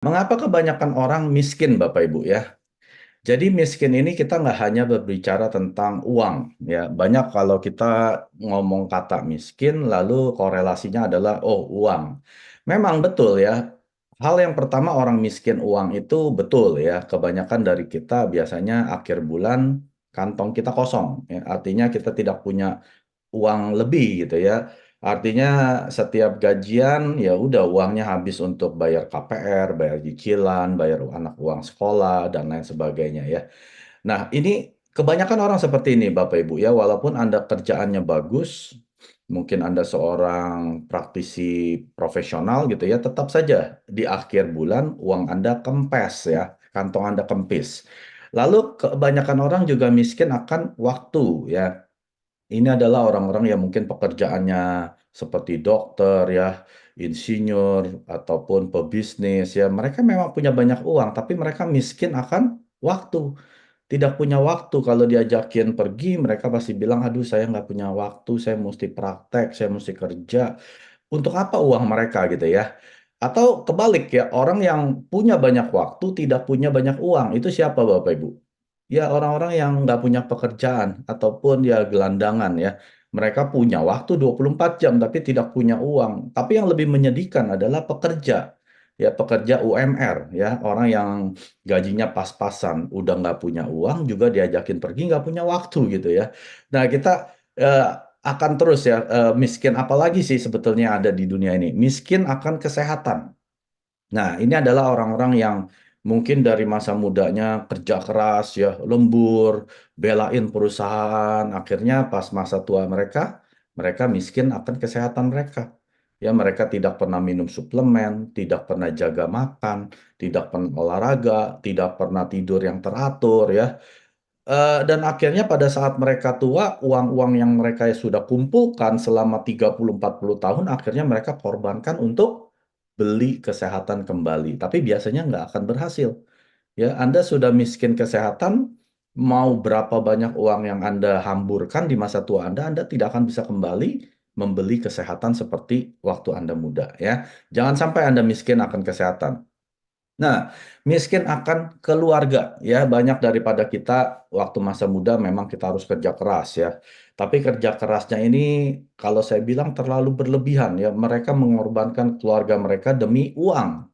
Mengapa kebanyakan orang miskin, Bapak Ibu ya? Jadi miskin ini kita nggak hanya berbicara tentang uang ya. Banyak kalau kita ngomong kata miskin, lalu korelasinya adalah oh uang. Memang betul ya. Hal yang pertama orang miskin uang itu betul ya. Kebanyakan dari kita biasanya akhir bulan kantong kita kosong. Ya. Artinya kita tidak punya uang lebih gitu ya. Artinya setiap gajian ya udah uangnya habis untuk bayar KPR, bayar cicilan, bayar anak uang sekolah dan lain sebagainya ya. Nah, ini kebanyakan orang seperti ini Bapak Ibu ya, walaupun Anda kerjaannya bagus, mungkin Anda seorang praktisi profesional gitu ya, tetap saja di akhir bulan uang Anda kempes ya, kantong Anda kempis. Lalu kebanyakan orang juga miskin akan waktu ya. Ini adalah orang-orang yang mungkin pekerjaannya seperti dokter ya, insinyur ataupun pebisnis ya. Mereka memang punya banyak uang, tapi mereka miskin akan waktu. Tidak punya waktu kalau diajakin pergi, mereka pasti bilang, aduh saya nggak punya waktu, saya mesti praktek, saya mesti kerja. Untuk apa uang mereka gitu ya? Atau kebalik ya, orang yang punya banyak waktu, tidak punya banyak uang. Itu siapa Bapak Ibu? Ya orang-orang yang nggak punya pekerjaan ataupun ya gelandangan ya. Mereka punya waktu 24 jam tapi tidak punya uang. Tapi yang lebih menyedihkan adalah pekerja. Ya pekerja UMR ya. Orang yang gajinya pas-pasan. Udah nggak punya uang juga diajakin pergi nggak punya waktu gitu ya. Nah kita eh, akan terus ya miskin apalagi sih sebetulnya ada di dunia ini. Miskin akan kesehatan. Nah, ini adalah orang-orang yang mungkin dari masa mudanya kerja keras ya, lembur, belain perusahaan, akhirnya pas masa tua mereka, mereka miskin akan kesehatan mereka. Ya, mereka tidak pernah minum suplemen, tidak pernah jaga makan, tidak pernah olahraga, tidak pernah tidur yang teratur ya. Dan akhirnya pada saat mereka tua, uang-uang yang mereka sudah kumpulkan selama 30-40 tahun, akhirnya mereka korbankan untuk beli kesehatan kembali. Tapi biasanya nggak akan berhasil. Ya, Anda sudah miskin kesehatan, mau berapa banyak uang yang Anda hamburkan di masa tua Anda, Anda tidak akan bisa kembali membeli kesehatan seperti waktu Anda muda. Ya, jangan sampai Anda miskin akan kesehatan. Nah, miskin akan keluarga ya. Banyak daripada kita waktu masa muda memang kita harus kerja keras ya. Tapi kerja kerasnya ini kalau saya bilang terlalu berlebihan ya. Mereka mengorbankan keluarga mereka demi uang.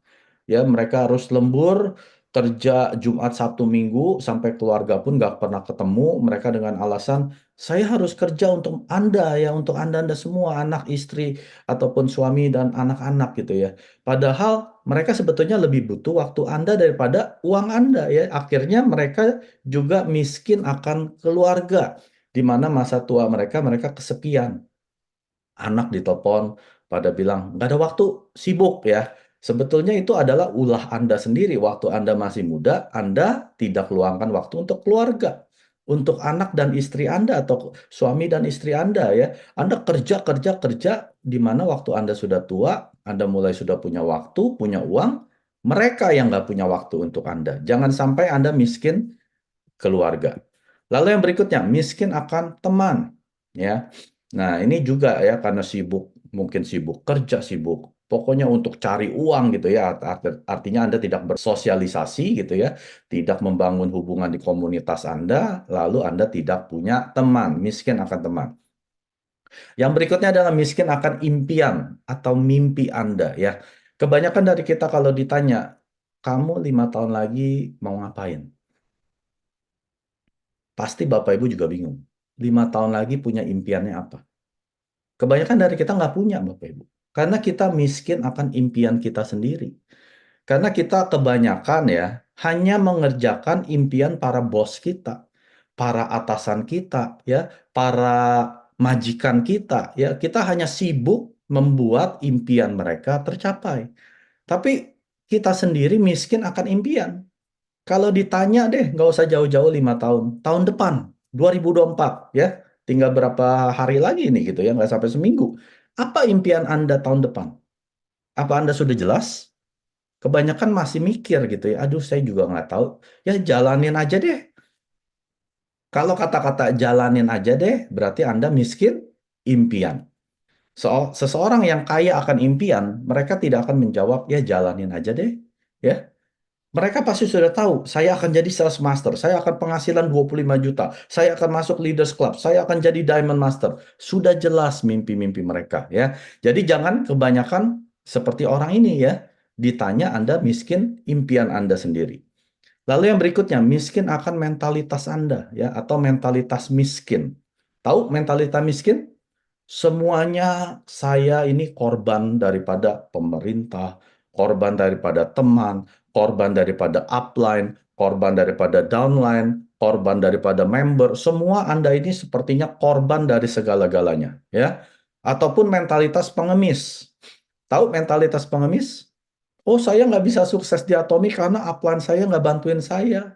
Ya, mereka harus lembur kerja Jumat, Sabtu, Minggu sampai keluarga pun nggak pernah ketemu. Mereka dengan alasan saya harus kerja untuk Anda ya, untuk Anda semua anak, istri ataupun suami dan anak-anak gitu ya. Padahal mereka sebetulnya lebih butuh waktu Anda daripada uang Anda ya. Akhirnya mereka juga miskin akan keluarga, di mana masa tua mereka kesepian. Anak ditelepon pada bilang nggak ada waktu, sibuk ya. Sebetulnya itu adalah ulah Anda sendiri. Waktu Anda masih muda, Anda tidak luangkan waktu untuk keluarga, untuk anak dan istri Anda atau suami dan istri Anda ya. Anda kerja kerja kerja, di mana waktu Anda sudah tua, Anda mulai sudah punya waktu, punya uang, mereka yang nggak punya waktu untuk Anda. Jangan sampai Anda miskin keluarga. Lalu yang berikutnya, miskin akan teman. Ya, nah ini juga ya karena sibuk, mungkin sibuk kerja, sibuk pokoknya untuk cari uang gitu ya. Artinya Anda tidak bersosialisasi gitu ya, tidak membangun hubungan di komunitas Anda, lalu Anda tidak punya teman, miskin akan teman. Yang berikutnya adalah miskin akan impian atau mimpi Anda ya. Kebanyakan dari kita kalau ditanya, kamu 5 tahun lagi mau ngapain? Pasti Bapak Ibu juga bingung. 5 tahun lagi punya impiannya apa? Kebanyakan dari kita nggak punya Bapak Ibu. Karena kita miskin akan impian kita sendiri. Karena kita kebanyakan ya hanya mengerjakan impian para bos kita, para atasan kita, ya, para majikan kita, ya. Kita hanya sibuk membuat impian mereka tercapai. Tapi kita sendiri miskin akan impian. Kalau ditanya deh, nggak usah jauh-jauh 5 tahun. Tahun depan, 2024, ya. Tinggal berapa hari lagi nih gitu ya, nggak sampai seminggu. Apa impian Anda tahun depan? Apa Anda sudah jelas? Kebanyakan masih mikir gitu ya, aduh saya juga nggak tahu. Ya jalanin aja deh. Kalau kata-kata jalanin aja deh, berarti Anda miskin impian. Seseorang yang kaya akan impian, mereka tidak akan menjawab, ya jalanin aja deh. ya. Mereka pasti sudah tahu, saya akan jadi sales master, saya akan penghasilan 25 juta, saya akan masuk leaders club, saya akan jadi diamond master. Sudah jelas mimpi-mimpi mereka, ya. Jadi jangan kebanyakan seperti orang ini, ya. Ditanya Anda miskin impian Anda sendiri. Lalu yang berikutnya, miskin akan mentalitas Anda, ya, atau mentalitas miskin. Tahu mentalitas miskin? Semuanya saya ini korban daripada pemerintah, korban daripada teman, korban daripada upline, korban daripada downline, korban daripada member. Semua Anda ini sepertinya korban dari segala-galanya, ya. Ataupun mentalitas pengemis. Tahu mentalitas pengemis? Oh, saya nggak bisa sukses di Atomi karena upline saya nggak bantuin saya.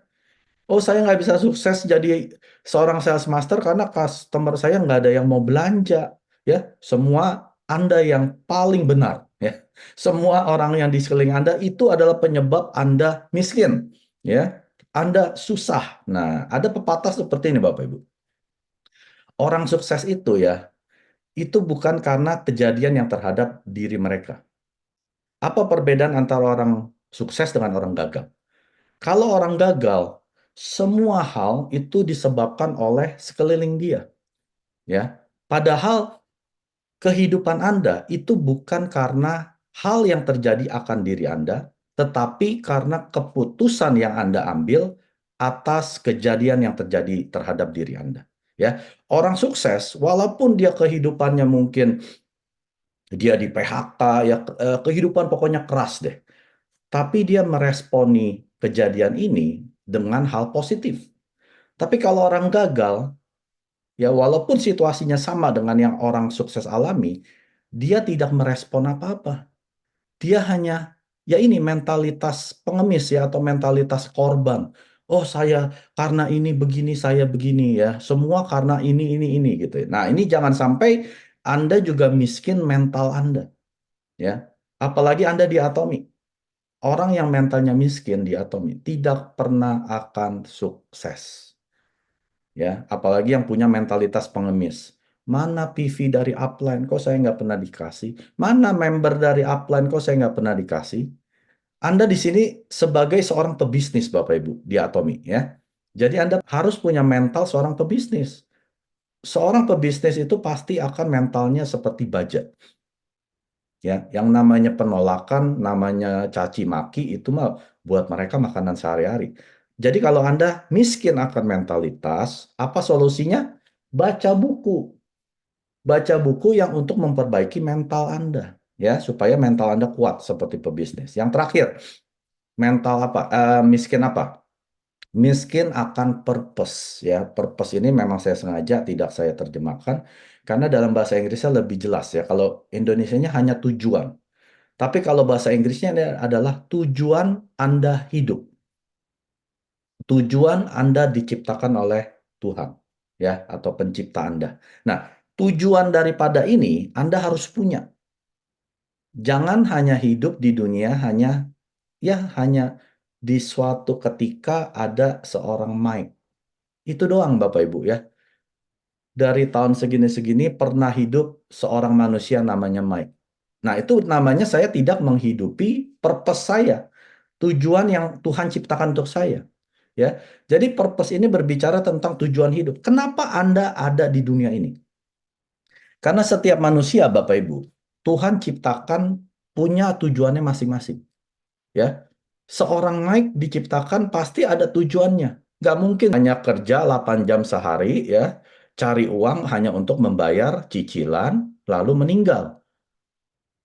Oh, saya nggak bisa sukses jadi seorang sales master karena customer saya nggak ada yang mau belanja. Ya, semua Anda yang paling benar. Ya, semua orang yang di sekeliling Anda itu adalah penyebab Anda miskin. Ya, Anda susah. Nah, ada pepatah seperti ini, Bapak Ibu. Orang sukses itu ya, itu bukan karena kejadian yang terhadap diri mereka. Apa perbedaan antara orang sukses dengan orang gagal? Kalau orang gagal, semua hal itu disebabkan oleh sekeliling dia, ya. Padahal kehidupan Anda itu bukan karena hal yang terjadi akan diri Anda, tetapi karena keputusan yang Anda ambil atas kejadian yang terjadi terhadap diri Anda. Ya, orang sukses, walaupun dia kehidupannya mungkin dia di PHK, ya kehidupan pokoknya keras deh. Tapi dia meresponi kejadian ini dengan hal positif. Tapi kalau orang gagal, ya walaupun situasinya sama dengan yang orang sukses alami, dia tidak merespon apa-apa. Dia hanya, ya ini mentalitas pengemis ya, atau mentalitas korban. Oh saya, karena ini begini, saya begini ya. Semua karena ini gitu. Nah ini jangan sampai Anda juga miskin mental Anda. Ya, apalagi Anda di Atomi. Orang yang mentalnya miskin di Atomi tidak pernah akan sukses. Ya, apalagi yang punya mentalitas pengemis. Mana PV dari upline, kok saya nggak pernah dikasih? Mana member dari upline, kok saya nggak pernah dikasih? Anda di sini sebagai seorang pebisnis, Bapak Ibu, di Atomi, ya. Jadi Anda harus punya mental seorang pebisnis. Seorang pebisnis itu pasti akan mentalnya seperti baja. Ya, yang namanya penolakan, namanya caci maki itu mah buat mereka makanan sehari-hari. Jadi kalau Anda miskin akan mentalitas, apa solusinya? Baca buku. Baca buku yang untuk memperbaiki mental Anda, ya, supaya mental Anda kuat seperti pebisnis. Yang terakhir, mental apa? Miskin apa? Miskin akan purpose, ya. Purpose ini memang saya sengaja tidak saya terjemahkan karena dalam bahasa Inggrisnya lebih jelas ya. Kalau Indonesianya hanya tujuan. Tapi kalau bahasa Inggrisnya ini adalah tujuan Anda hidup. Tujuan Anda diciptakan oleh Tuhan, ya, atau pencipta Anda. Nah, tujuan daripada ini Anda harus punya. Jangan hanya hidup di dunia hanya di suatu ketika ada seorang Mike. Itu doang Bapak Ibu ya. Dari tahun segini-segini pernah hidup seorang manusia namanya Mike. Nah, itu namanya saya tidak menghidupi purpose saya, tujuan yang Tuhan ciptakan untuk saya. Ya, jadi purpose ini berbicara tentang tujuan hidup. Kenapa Anda ada di dunia ini? Karena setiap manusia, Bapak Ibu, Tuhan ciptakan punya tujuannya masing-masing. Ya, seorang Mike diciptakan pasti ada tujuannya. Nggak mungkin hanya kerja 8 jam sehari, ya, cari uang hanya untuk membayar cicilan, lalu meninggal.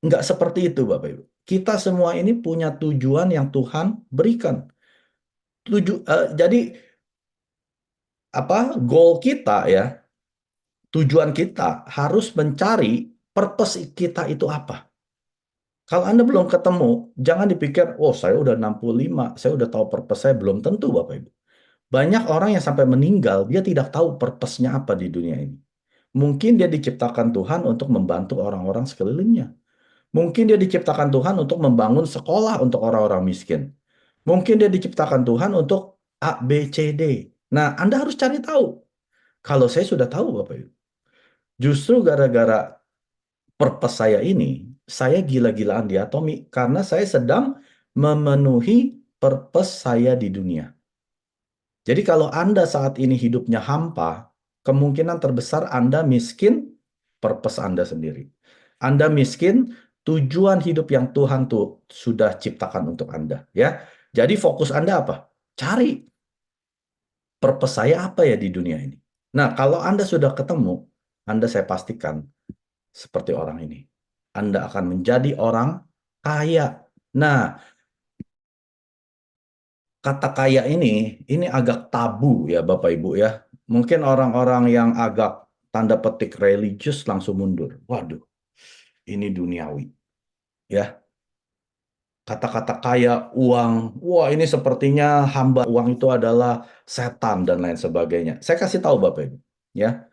Nggak seperti itu, Bapak Ibu. Kita semua ini punya tujuan yang Tuhan berikan. Jadi apa goal kita ya, tujuan kita harus mencari purpose kita itu apa. Kalau Anda belum ketemu, jangan dipikir, oh saya udah 65, saya udah tahu purpose saya. Belum tentu, Bapak Ibu. Banyak orang yang sampai meninggal, dia tidak tahu purpose-nya apa di dunia ini. Mungkin dia diciptakan Tuhan untuk membantu orang-orang sekelilingnya. Mungkin dia diciptakan Tuhan untuk membangun sekolah untuk orang-orang miskin. Mungkin dia diciptakan Tuhan untuk A, B, C, D. Nah, Anda harus cari tahu. Kalau saya sudah tahu, Bapak Ibu. Justru gara-gara purpose saya ini, saya gila-gilaan di Atomi karena saya sedang memenuhi purpose saya di dunia. Jadi kalau Anda saat ini hidupnya hampa, kemungkinan terbesar Anda miskin purpose Anda sendiri. Anda miskin tujuan hidup yang Tuhan tuh sudah ciptakan untuk Anda, ya. Jadi fokus Anda apa? Cari purpose saya apa ya di dunia ini. Nah, kalau Anda sudah ketemu, Anda saya pastikan seperti orang ini. Anda akan menjadi orang kaya. Nah, kata kaya ini agak tabu ya Bapak Ibu ya. Mungkin orang-orang yang agak tanda petik religius langsung mundur. Waduh, ini duniawi. Ya, kata-kata kaya, uang, wah ini sepertinya hamba uang itu adalah setan dan lain sebagainya. Saya kasih tahu Bapak Ibu, ya.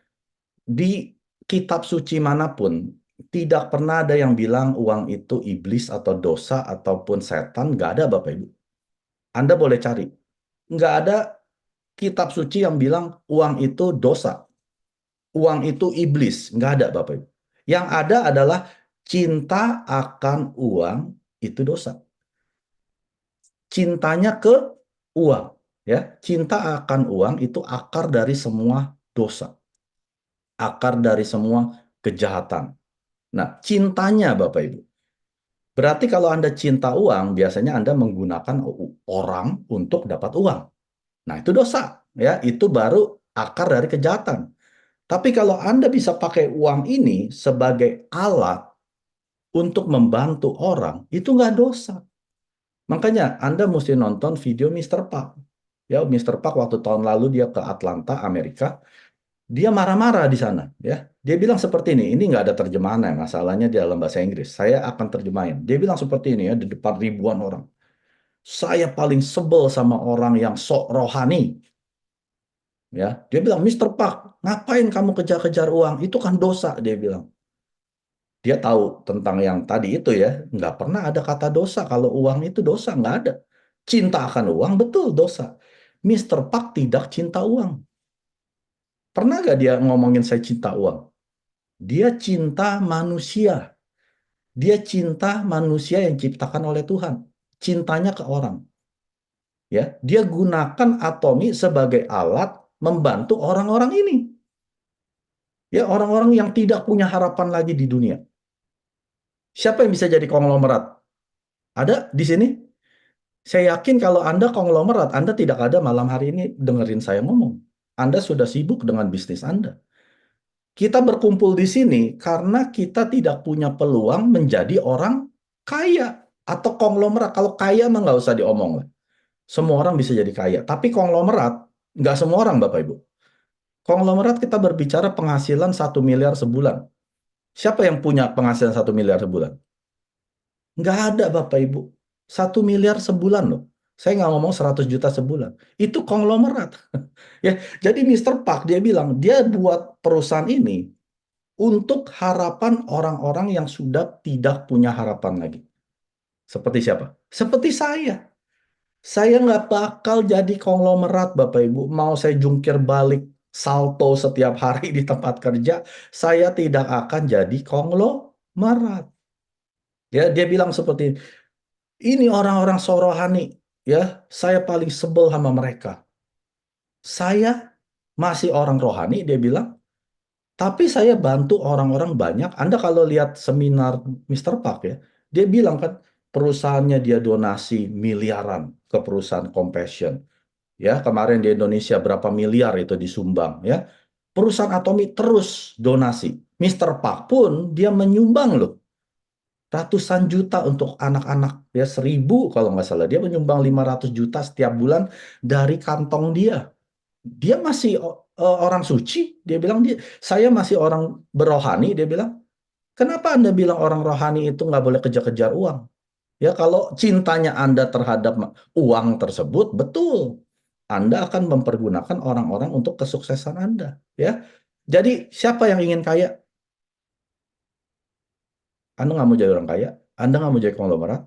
Di kitab suci manapun tidak pernah ada yang bilang uang itu iblis atau dosa ataupun setan, nggak ada Bapak Ibu. Anda boleh cari. Nggak ada kitab suci yang bilang uang itu dosa, uang itu iblis. Nggak ada Bapak Ibu. Yang ada adalah cinta akan uang itu dosa. Cintanya ke uang, ya. Cinta akan uang itu akar dari semua dosa, akar dari semua kejahatan. Nah, cintanya Bapak Ibu. Berarti kalau Anda cinta uang, biasanya Anda menggunakan orang untuk dapat uang. Nah, itu dosa, ya. Itu baru akar dari kejahatan. Tapi kalau Anda bisa pakai uang ini sebagai alat untuk membantu orang, itu nggak dosa. Makanya Anda mesti nonton video Mr. Park. Ya, Mr. Park waktu tahun lalu dia ke Atlanta, Amerika, dia marah-marah di sana. Ya, dia bilang seperti ini nggak ada terjemahannya, masalahnya di dalam bahasa Inggris. Saya akan terjemahin. Dia bilang seperti ini ya di depan ribuan orang. Saya paling sebel sama orang yang sok rohani. Ya, dia bilang, Mr. Park, ngapain kamu kejar-kejar uang? Itu kan dosa, dia bilang. Dia tahu tentang yang tadi itu ya, nggak pernah ada kata dosa. Kalau uang itu dosa, nggak ada. Cinta akan uang, betul dosa. Mr. Park tidak cinta uang. Pernah nggak dia ngomongin saya cinta uang? Dia cinta manusia. Dia cinta manusia yang diciptakan oleh Tuhan. Cintanya ke orang. Ya, dia gunakan atomi sebagai alat membantu orang-orang ini. Ya, orang-orang yang tidak punya harapan lagi di dunia. Siapa yang bisa jadi konglomerat? Ada di sini? Saya yakin kalau Anda konglomerat, Anda tidak ada malam hari ini dengerin saya ngomong. Anda sudah sibuk dengan bisnis Anda. Kita berkumpul di sini karena kita tidak punya peluang menjadi orang kaya atau konglomerat. Kalau kaya mah nggak usah diomong lah. Semua orang bisa jadi kaya. Tapi konglomerat, nggak semua orang Bapak Ibu. Konglomerat kita berbicara penghasilan 1 miliar sebulan. Siapa yang punya penghasilan 1 miliar sebulan? Nggak ada Bapak Ibu. 1 miliar sebulan loh. Saya nggak ngomong 100 juta sebulan. Itu konglomerat. Ya, jadi Mr. Park dia bilang dia buat perusahaan ini untuk harapan orang-orang yang sudah tidak punya harapan lagi. Seperti siapa? Seperti saya. Saya nggak bakal jadi konglomerat Bapak Ibu. Mau saya jungkir balik salto setiap hari di tempat kerja, saya tidak akan jadi konglomerat. Ya, dia bilang seperti ini orang-orang sorohani, ya, saya paling sebel sama mereka. Saya masih orang rohani, dia bilang, tapi saya bantu orang-orang banyak. Anda kalau lihat seminar Mr. Park ya, dia bilang kan perusahaannya dia donasi miliaran ke perusahaan Compassion. Ya, kemarin di Indonesia berapa miliar itu disumbang ya. Perusahaan Atomi terus donasi. Mr. Park pun dia menyumbang loh ratusan juta untuk anak-anak ya 1.000 kalau nggak salah dia menyumbang 500 juta setiap bulan dari kantong dia masih orang suci dia bilang saya masih orang berohani dia bilang kenapa Anda bilang orang rohani itu nggak boleh kejar-kejar uang ya kalau cintanya Anda terhadap uang tersebut betul Anda akan mempergunakan orang-orang untuk kesuksesan Anda ya jadi siapa yang ingin kaya Anda nggak mau jadi orang kaya, Anda nggak mau jadi konglomerat.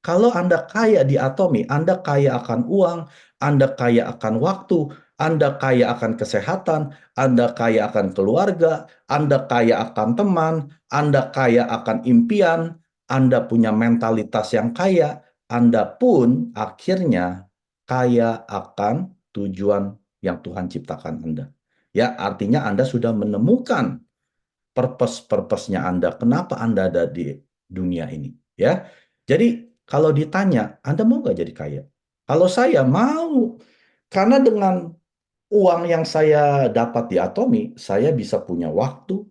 Kalau Anda kaya di Atomi, Anda kaya akan uang, Anda kaya akan waktu, Anda kaya akan kesehatan, Anda kaya akan keluarga, Anda kaya akan teman, Anda kaya akan impian, Anda punya mentalitas yang kaya, Anda pun akhirnya kaya akan tujuan yang Tuhan ciptakan Anda. Ya, artinya Anda sudah menemukan purpose-nya Anda. Kenapa Anda ada di dunia ini? Ya, jadi kalau ditanya, Anda mau nggak jadi kaya? Kalau saya mau, karena dengan uang yang saya dapat di Atomi, saya bisa punya waktu,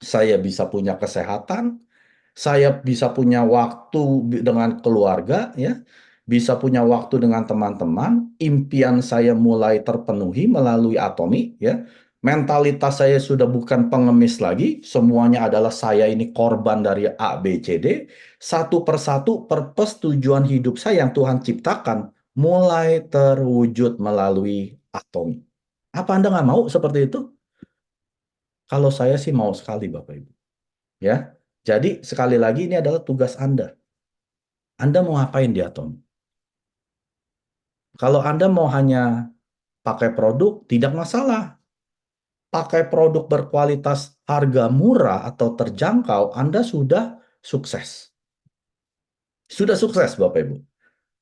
saya bisa punya kesehatan, saya bisa punya waktu dengan keluarga, ya, bisa punya waktu dengan teman-teman, impian saya mulai terpenuhi melalui Atomi, ya. Mentalitas saya sudah bukan pengemis lagi, semuanya adalah saya ini korban dari A, B, C, D. Satu persatu purpose tujuan hidup saya yang Tuhan ciptakan mulai terwujud melalui Atomi. Apa Anda nggak mau seperti itu? Kalau saya sih mau sekali, Bapak Ibu. Ya, jadi sekali lagi ini adalah tugas Anda. Anda mau ngapain di Atom? Kalau Anda mau hanya pakai produk, tidak masalah. Pakai produk berkualitas harga murah atau terjangkau, Anda sudah sukses. Sudah sukses, Bapak Ibu.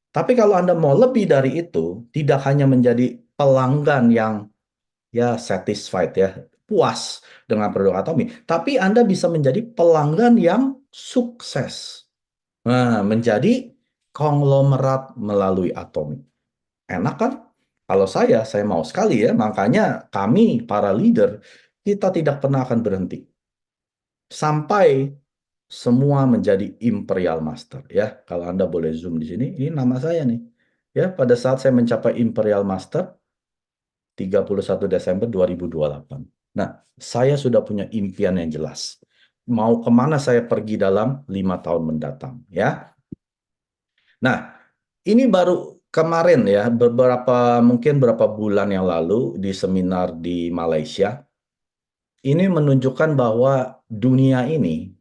Tapi kalau Anda mau lebih dari itu, tidak hanya menjadi pelanggan yang ya satisfied ya, puas dengan produk Atomi, tapi Anda bisa menjadi pelanggan yang sukses. Nah, menjadi konglomerat melalui Atomi. Enak kan? Kalau saya mau sekali ya. Makanya kami, para leader, kita tidak pernah akan berhenti. Sampai semua menjadi Imperial Master. Ya, kalau Anda boleh zoom di sini, ini nama saya nih. Ya, pada saat saya mencapai Imperial Master, 31 Desember 2028. Nah, saya sudah punya impian yang jelas. Mau kemana saya pergi dalam 5 tahun mendatang. Ya, nah, ini baru kemarin ya, mungkin beberapa bulan yang lalu di seminar di Malaysia, ini menunjukkan bahwa dunia ini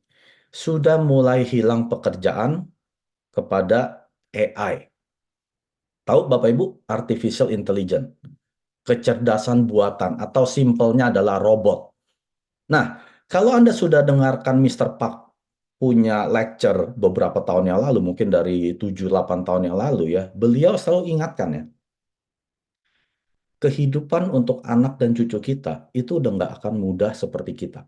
sudah mulai hilang pekerjaan kepada AI. Tahu Bapak Ibu, artificial intelligence, kecerdasan buatan atau simpelnya adalah robot. Nah, kalau Anda sudah dengarkan Mr. Park punya lecture beberapa tahun yang lalu, mungkin dari 7-8 tahun yang lalu ya, beliau selalu ingatkan ya, kehidupan untuk anak dan cucu kita itu udah nggak akan mudah seperti kita.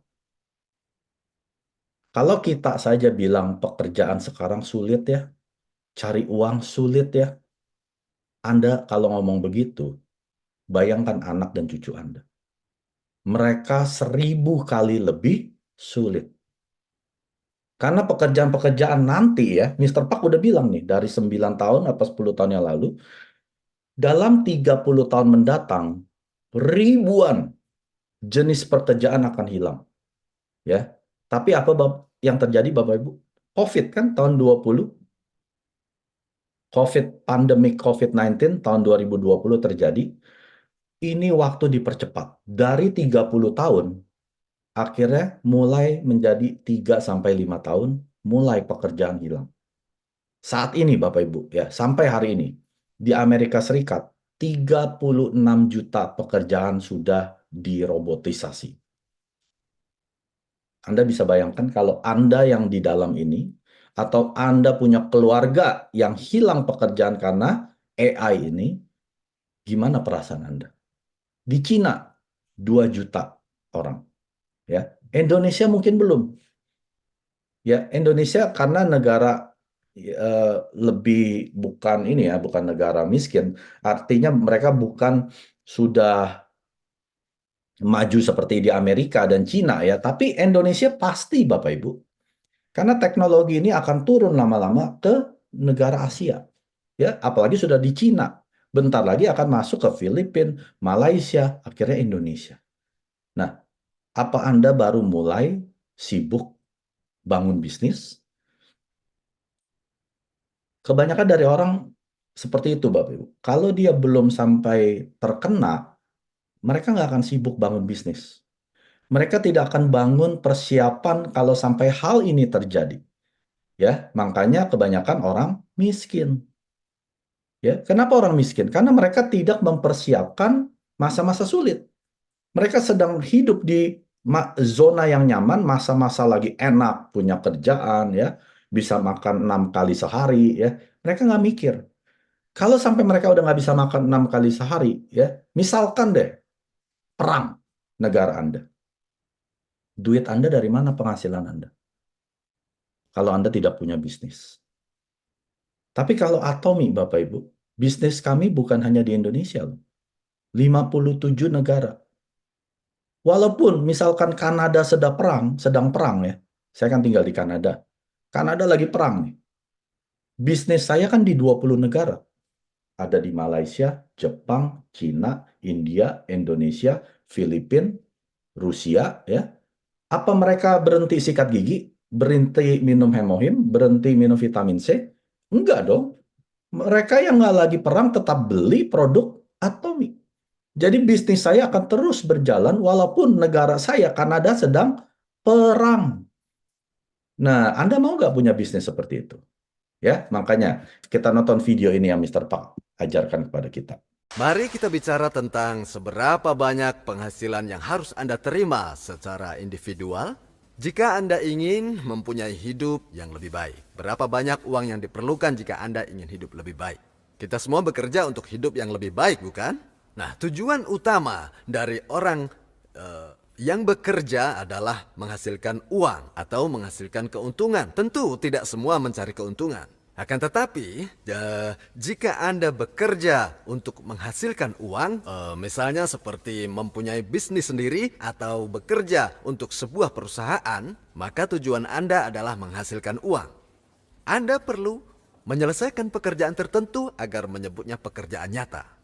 Kalau kita saja bilang pekerjaan sekarang sulit ya, cari uang sulit ya, Anda kalau ngomong begitu, bayangkan anak dan cucu Anda. Mereka 1000 kali lebih sulit. Karena pekerjaan-pekerjaan nanti ya, Mr. Park udah bilang nih, dari 9 tahun atau 10 tahun yang lalu, dalam 30 tahun mendatang, ribuan jenis pekerjaan akan hilang. Ya, tapi apa yang terjadi Bapak Ibu? COVID kan tahun 20, pandemik COVID-19 tahun 2020 terjadi. Ini waktu dipercepat. Dari 30 tahun, akhirnya mulai menjadi 3 sampai 5 tahun, mulai pekerjaan hilang. Saat ini Bapak Ibu, ya, sampai hari ini, di Amerika Serikat, 36 juta pekerjaan sudah dirobotisasi. Anda bisa bayangkan kalau Anda yang di dalam ini, atau Anda punya keluarga yang hilang pekerjaan karena AI ini, gimana perasaan Anda? Di Cina, 2 juta orang. Ya, Indonesia mungkin belum. Ya, Indonesia karena negara lebih bukan ini ya, bukan negara miskin. Artinya mereka bukan sudah maju seperti di Amerika dan Cina ya, tapi Indonesia pasti Bapak Ibu. Karena teknologi ini akan turun lama-lama ke negara Asia. Ya, apalagi sudah di Cina. Bentar lagi akan masuk ke Filipina, Malaysia, akhirnya Indonesia. Nah, apa Anda baru mulai sibuk bangun bisnis? Kebanyakan dari orang seperti itu, Bapak Ibu. Kalau dia belum sampai terkena, mereka nggak akan sibuk bangun bisnis. Mereka tidak akan bangun persiapan kalau sampai hal ini terjadi. Ya, makanya kebanyakan orang miskin. Ya, kenapa orang miskin? Karena mereka tidak mempersiapkan masa-masa sulit. Mereka sedang hidup di zona yang nyaman, masa-masa lagi enak, punya kerjaan, ya, bisa makan 6 kali sehari, ya. Mereka nggak mikir. Kalau sampai mereka udah nggak bisa makan 6 kali sehari, ya, misalkan deh, perang negara Anda. Duit Anda dari mana penghasilan Anda? Kalau Anda tidak punya bisnis. Tapi kalau Atomi, Bapak Ibu, bisnis kami bukan hanya di Indonesia loh. 57 negara. Walaupun misalkan Kanada sedang perang ya. Saya kan tinggal di Kanada. Kanada lagi perang nih. Bisnis saya kan di 20 negara. Ada di Malaysia, Jepang, Cina, India, Indonesia, Filipina, Rusia ya. Apa mereka berhenti sikat gigi? Berhenti minum hemohim? Berhenti minum vitamin C? Enggak dong. Mereka yang nggak lagi perang tetap beli produk Atomi. Jadi bisnis saya akan terus berjalan walaupun negara saya, Kanada, sedang perang. Nah, Anda mau nggak punya bisnis seperti itu? Ya, makanya kita nonton video ini yang Mr. Park ajarkan kepada kita. Mari kita bicara tentang seberapa banyak penghasilan yang harus Anda terima secara individual jika Anda ingin mempunyai hidup yang lebih baik. Berapa banyak uang yang diperlukan jika Anda ingin hidup lebih baik. Kita semua bekerja untuk hidup yang lebih baik, bukan? Nah, tujuan utama dari orang yang bekerja adalah menghasilkan uang atau menghasilkan keuntungan. Tentu tidak semua mencari keuntungan. Akan tetapi, jika Anda bekerja untuk menghasilkan uang, misalnya seperti mempunyai bisnis sendiri atau bekerja untuk sebuah perusahaan, maka tujuan Anda adalah menghasilkan uang. Anda perlu menyelesaikan pekerjaan tertentu agar menyebutnya pekerjaan nyata.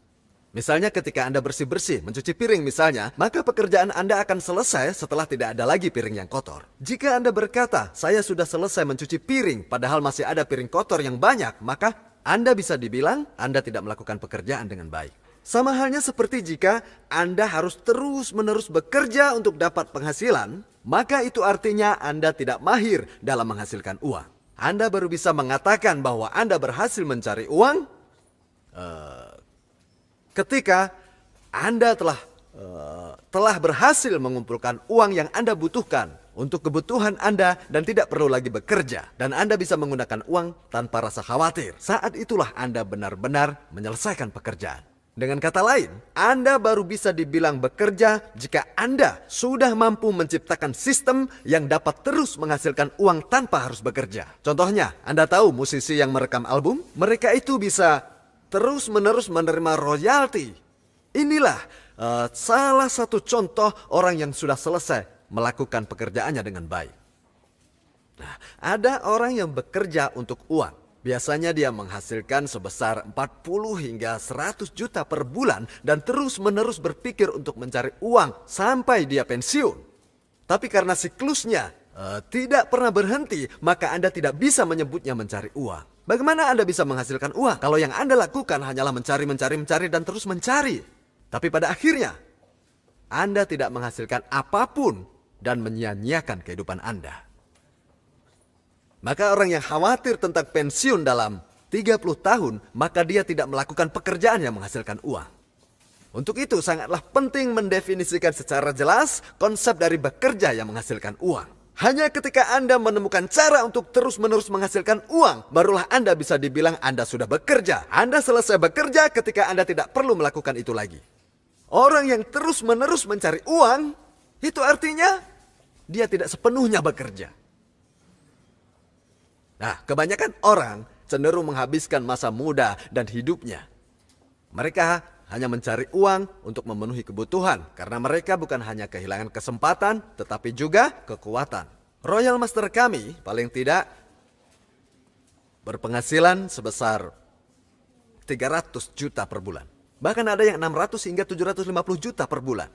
Misalnya ketika Anda bersih-bersih, mencuci piring misalnya, maka pekerjaan Anda akan selesai setelah tidak ada lagi piring yang kotor. Jika Anda berkata, saya sudah selesai mencuci piring, padahal masih ada piring kotor yang banyak, maka Anda bisa dibilang Anda tidak melakukan pekerjaan dengan baik. Sama halnya seperti jika Anda harus terus-menerus bekerja untuk dapat penghasilan, maka itu artinya Anda tidak mahir dalam menghasilkan uang. Anda baru bisa mengatakan bahwa Anda berhasil mencari uang ketika Anda telah berhasil mengumpulkan uang yang Anda butuhkan untuk kebutuhan Anda dan tidak perlu lagi bekerja. Dan Anda bisa menggunakan uang tanpa rasa khawatir. Saat itulah Anda benar-benar menyelesaikan pekerjaan. Dengan kata lain, Anda baru bisa dibilang bekerja jika Anda sudah mampu menciptakan sistem yang dapat terus menghasilkan uang tanpa harus bekerja. Contohnya, Anda tahu musisi yang merekam album? Mereka itu bisa terus-menerus menerima royalti. Inilah salah satu contoh orang yang sudah selesai melakukan pekerjaannya dengan baik. Nah, ada orang yang bekerja untuk uang. Biasanya dia menghasilkan sebesar 40 hingga 100 juta per bulan dan terus-menerus berpikir untuk mencari uang sampai dia pensiun. Tapi karena siklusnya tidak pernah berhenti, maka Anda tidak bisa menyebutnya mencari uang. Bagaimana Anda bisa menghasilkan uang kalau yang Anda lakukan hanyalah mencari dan terus mencari? Tapi pada akhirnya, Anda tidak menghasilkan apapun dan menyia-nyiakan kehidupan Anda. Maka orang yang khawatir tentang pensiun dalam 30 tahun, maka dia tidak melakukan pekerjaan yang menghasilkan uang. Untuk itu sangatlah penting mendefinisikan secara jelas konsep dari bekerja yang menghasilkan uang. Hanya ketika Anda menemukan cara untuk terus-menerus menghasilkan uang, barulah Anda bisa dibilang Anda sudah bekerja. Anda selesai bekerja ketika Anda tidak perlu melakukan itu lagi. Orang yang terus-menerus mencari uang, itu artinya dia tidak sepenuhnya bekerja. Nah, kebanyakan orang cenderung menghabiskan masa muda dan hidupnya. Mereka hanya mencari uang untuk memenuhi kebutuhan karena mereka bukan hanya kehilangan kesempatan tetapi juga kekuatan. Royal Master kami paling tidak berpenghasilan sebesar 300 juta per bulan. Bahkan ada yang 600 hingga 750 juta per bulan.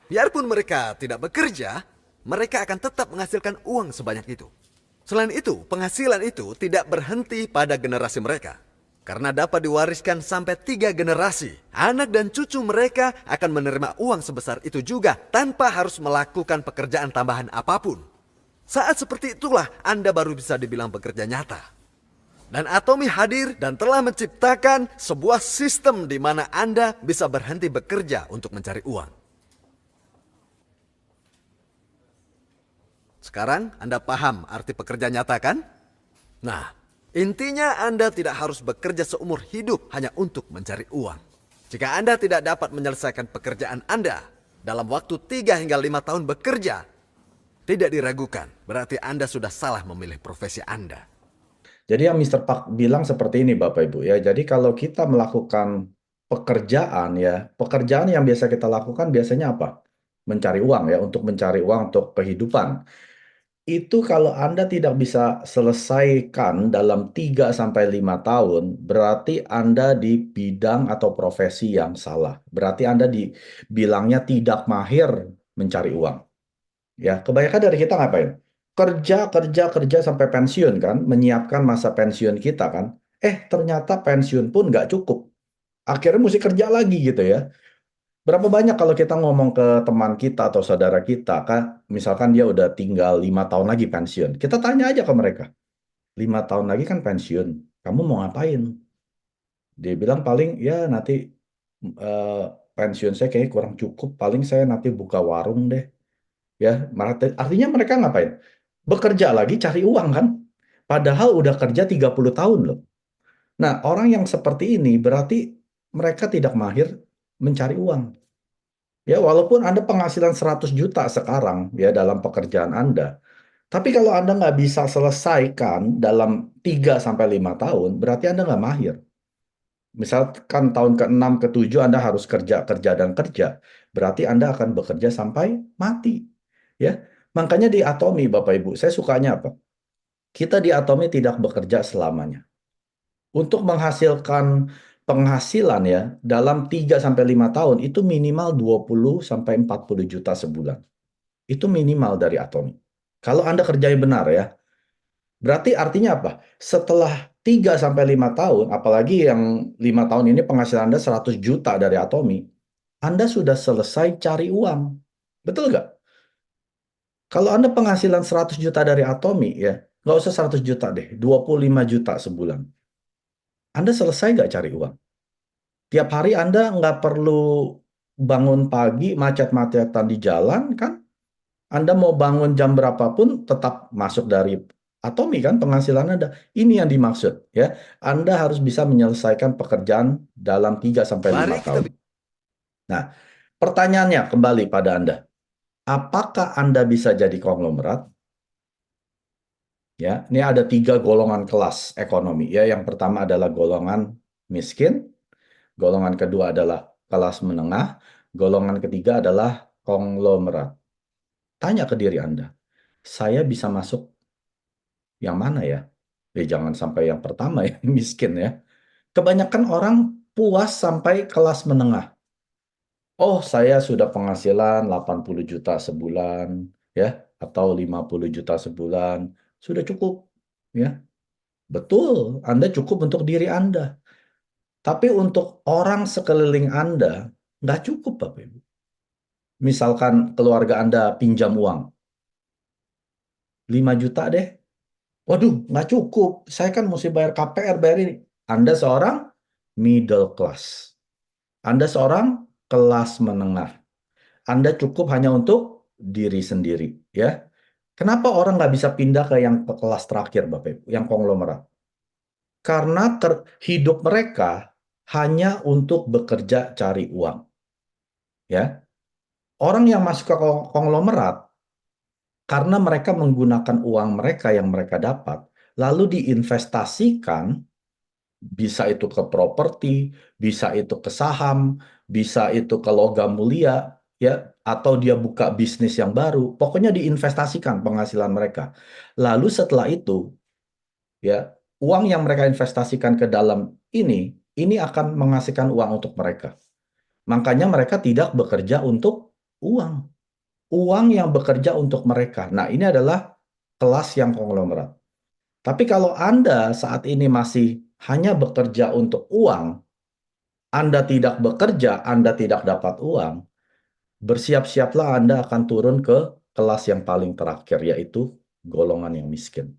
Biarpun mereka tidak bekerja, mereka akan tetap menghasilkan uang sebanyak itu. Selain itu, penghasilan itu tidak berhenti pada generasi mereka. Karena dapat diwariskan sampai 3 generasi. Anak dan cucu mereka akan menerima uang sebesar itu juga tanpa harus melakukan pekerjaan tambahan apapun. Saat seperti itulah Anda baru bisa dibilang bekerja nyata. Dan Atomi hadir dan telah menciptakan sebuah sistem di mana Anda bisa berhenti bekerja untuk mencari uang. Sekarang Anda paham arti pekerja nyata kan? Nah, Intinya Anda tidak harus bekerja seumur hidup hanya untuk mencari uang. Jika Anda tidak dapat menyelesaikan pekerjaan Anda dalam waktu 3 hingga 5 tahun bekerja, tidak diragukan, berarti Anda sudah salah memilih profesi Anda. Jadi yang Mister Park bilang seperti ini Bapak Ibu ya. Jadi kalau kita melakukan pekerjaan ya, pekerjaan yang biasa kita lakukan biasanya apa? Mencari uang ya, untuk mencari uang untuk kehidupan. Itu kalau Anda tidak bisa selesaikan dalam 3 sampai 5 tahun, berarti Anda di bidang atau profesi yang salah. Berarti Anda dibilangnya tidak mahir mencari uang. Ya, kebanyakan dari kita ngapain? Kerja, kerja, kerja sampai pensiun kan, menyiapkan masa pensiun kita kan. Ternyata pensiun pun nggak cukup. Akhirnya mesti kerja lagi gitu ya. Berapa banyak kalau kita ngomong ke teman kita atau saudara kita kan, misalkan dia udah tinggal 5 tahun lagi pensiun. Kita tanya aja ke mereka, 5 tahun lagi kan pensiun, kamu mau ngapain? Dia bilang paling ya nanti eh, pensiun saya kayaknya kurang cukup, paling saya nanti buka warung deh. Ya, artinya mereka ngapain? Bekerja lagi cari uang kan? Padahal udah kerja 30 tahun loh. Nah, orang yang seperti ini berarti mereka tidak mahir mencari uang. Ya, walaupun Anda penghasilan 100 juta sekarang ya dalam pekerjaan Anda, tapi kalau Anda nggak bisa selesaikan dalam 3 sampai 5 tahun, berarti Anda nggak mahir. Misalkan tahun ke-6, ke-7 Anda harus kerja, kerja, dan kerja. Berarti Anda akan bekerja sampai mati. Ya, makanya di Atomi, Bapak Ibu, saya sukanya apa? Kita di Atomi tidak bekerja selamanya. Untuk menghasilkan penghasilan ya, dalam 3 sampai 5 tahun itu minimal 20 sampai 40 juta sebulan. Itu minimal dari Atomi. Kalau Anda kerjanya benar ya, berarti artinya apa? Setelah 3 sampai 5 tahun, apalagi yang 5 tahun ini penghasilan Anda 100 juta dari Atomi, Anda sudah selesai cari uang. Betul nggak? Kalau Anda penghasilan 100 juta dari Atomi ya, nggak usah 100 juta deh, 25 juta sebulan. Anda selesai nggak cari uang? Tiap hari Anda nggak perlu bangun pagi macet-macetan di jalan kan? Anda mau bangun jam berapapun tetap masuk dari Atomi kan penghasilan Anda. Ini yang dimaksud ya. Anda harus bisa menyelesaikan pekerjaan dalam 3 sampai 5 Mari kita tahun. Nah, pertanyaannya kembali pada Anda. Apakah Anda bisa jadi konglomerat? Ya, ini ada 3 golongan kelas ekonomi ya. Yang pertama adalah golongan miskin, golongan kedua adalah kelas menengah, golongan ketiga adalah konglomerat. Tanya ke diri Anda, saya bisa masuk yang mana ya? Jangan sampai yang pertama ya, miskin ya. Kebanyakan orang puas sampai kelas menengah. Oh, saya sudah penghasilan 80 juta sebulan ya, atau 50 juta sebulan. Sudah cukup ya. Betul, Anda cukup untuk diri Anda. Tapi untuk orang sekeliling Anda, nggak cukup, Bapak Ibu. Misalkan keluarga Anda pinjam uang, 5 juta deh. Waduh, nggak cukup. Saya kan mesti bayar KPR, bayar ini. Anda seorang middle class. Anda seorang kelas menengah. Anda cukup hanya untuk diri sendiri. Ya. Kenapa orang nggak bisa pindah ke yang ke kelas terakhir, Bapak Ibu, yang konglomerat? Karena hidup mereka hanya untuk bekerja cari uang. Ya, orang yang masuk ke konglomerat karena mereka menggunakan uang mereka yang mereka dapat, lalu diinvestasikan, bisa itu ke properti, bisa itu ke saham, bisa itu ke logam mulia, ya, atau dia buka bisnis yang baru, pokoknya diinvestasikan penghasilan mereka. Lalu setelah itu, ya, uang yang mereka investasikan ke dalam ini akan menghasilkan uang untuk mereka. Makanya mereka tidak bekerja untuk uang. Uang yang bekerja untuk mereka. Nah, ini adalah kelas yang konglomerat. Tapi kalau Anda saat ini masih hanya bekerja untuk uang, Anda tidak bekerja, Anda tidak dapat uang, bersiap-siaplah Anda akan turun ke kelas yang paling terakhir, yaitu golongan yang miskin.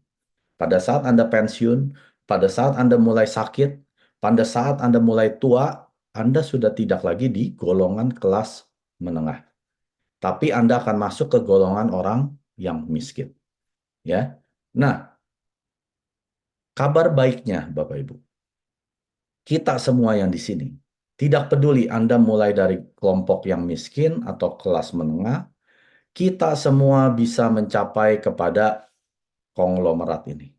Pada saat Anda pensiun, pada saat Anda mulai sakit, pada saat Anda mulai tua, Anda sudah tidak lagi di golongan kelas menengah. Tapi Anda akan masuk ke golongan orang yang miskin. Ya. Nah, Kabar baiknya, Bapak Ibu, kita semua yang di sini, tidak peduli Anda mulai dari kelompok yang miskin atau kelas menengah, kita semua bisa mencapai kepada konglomerat ini,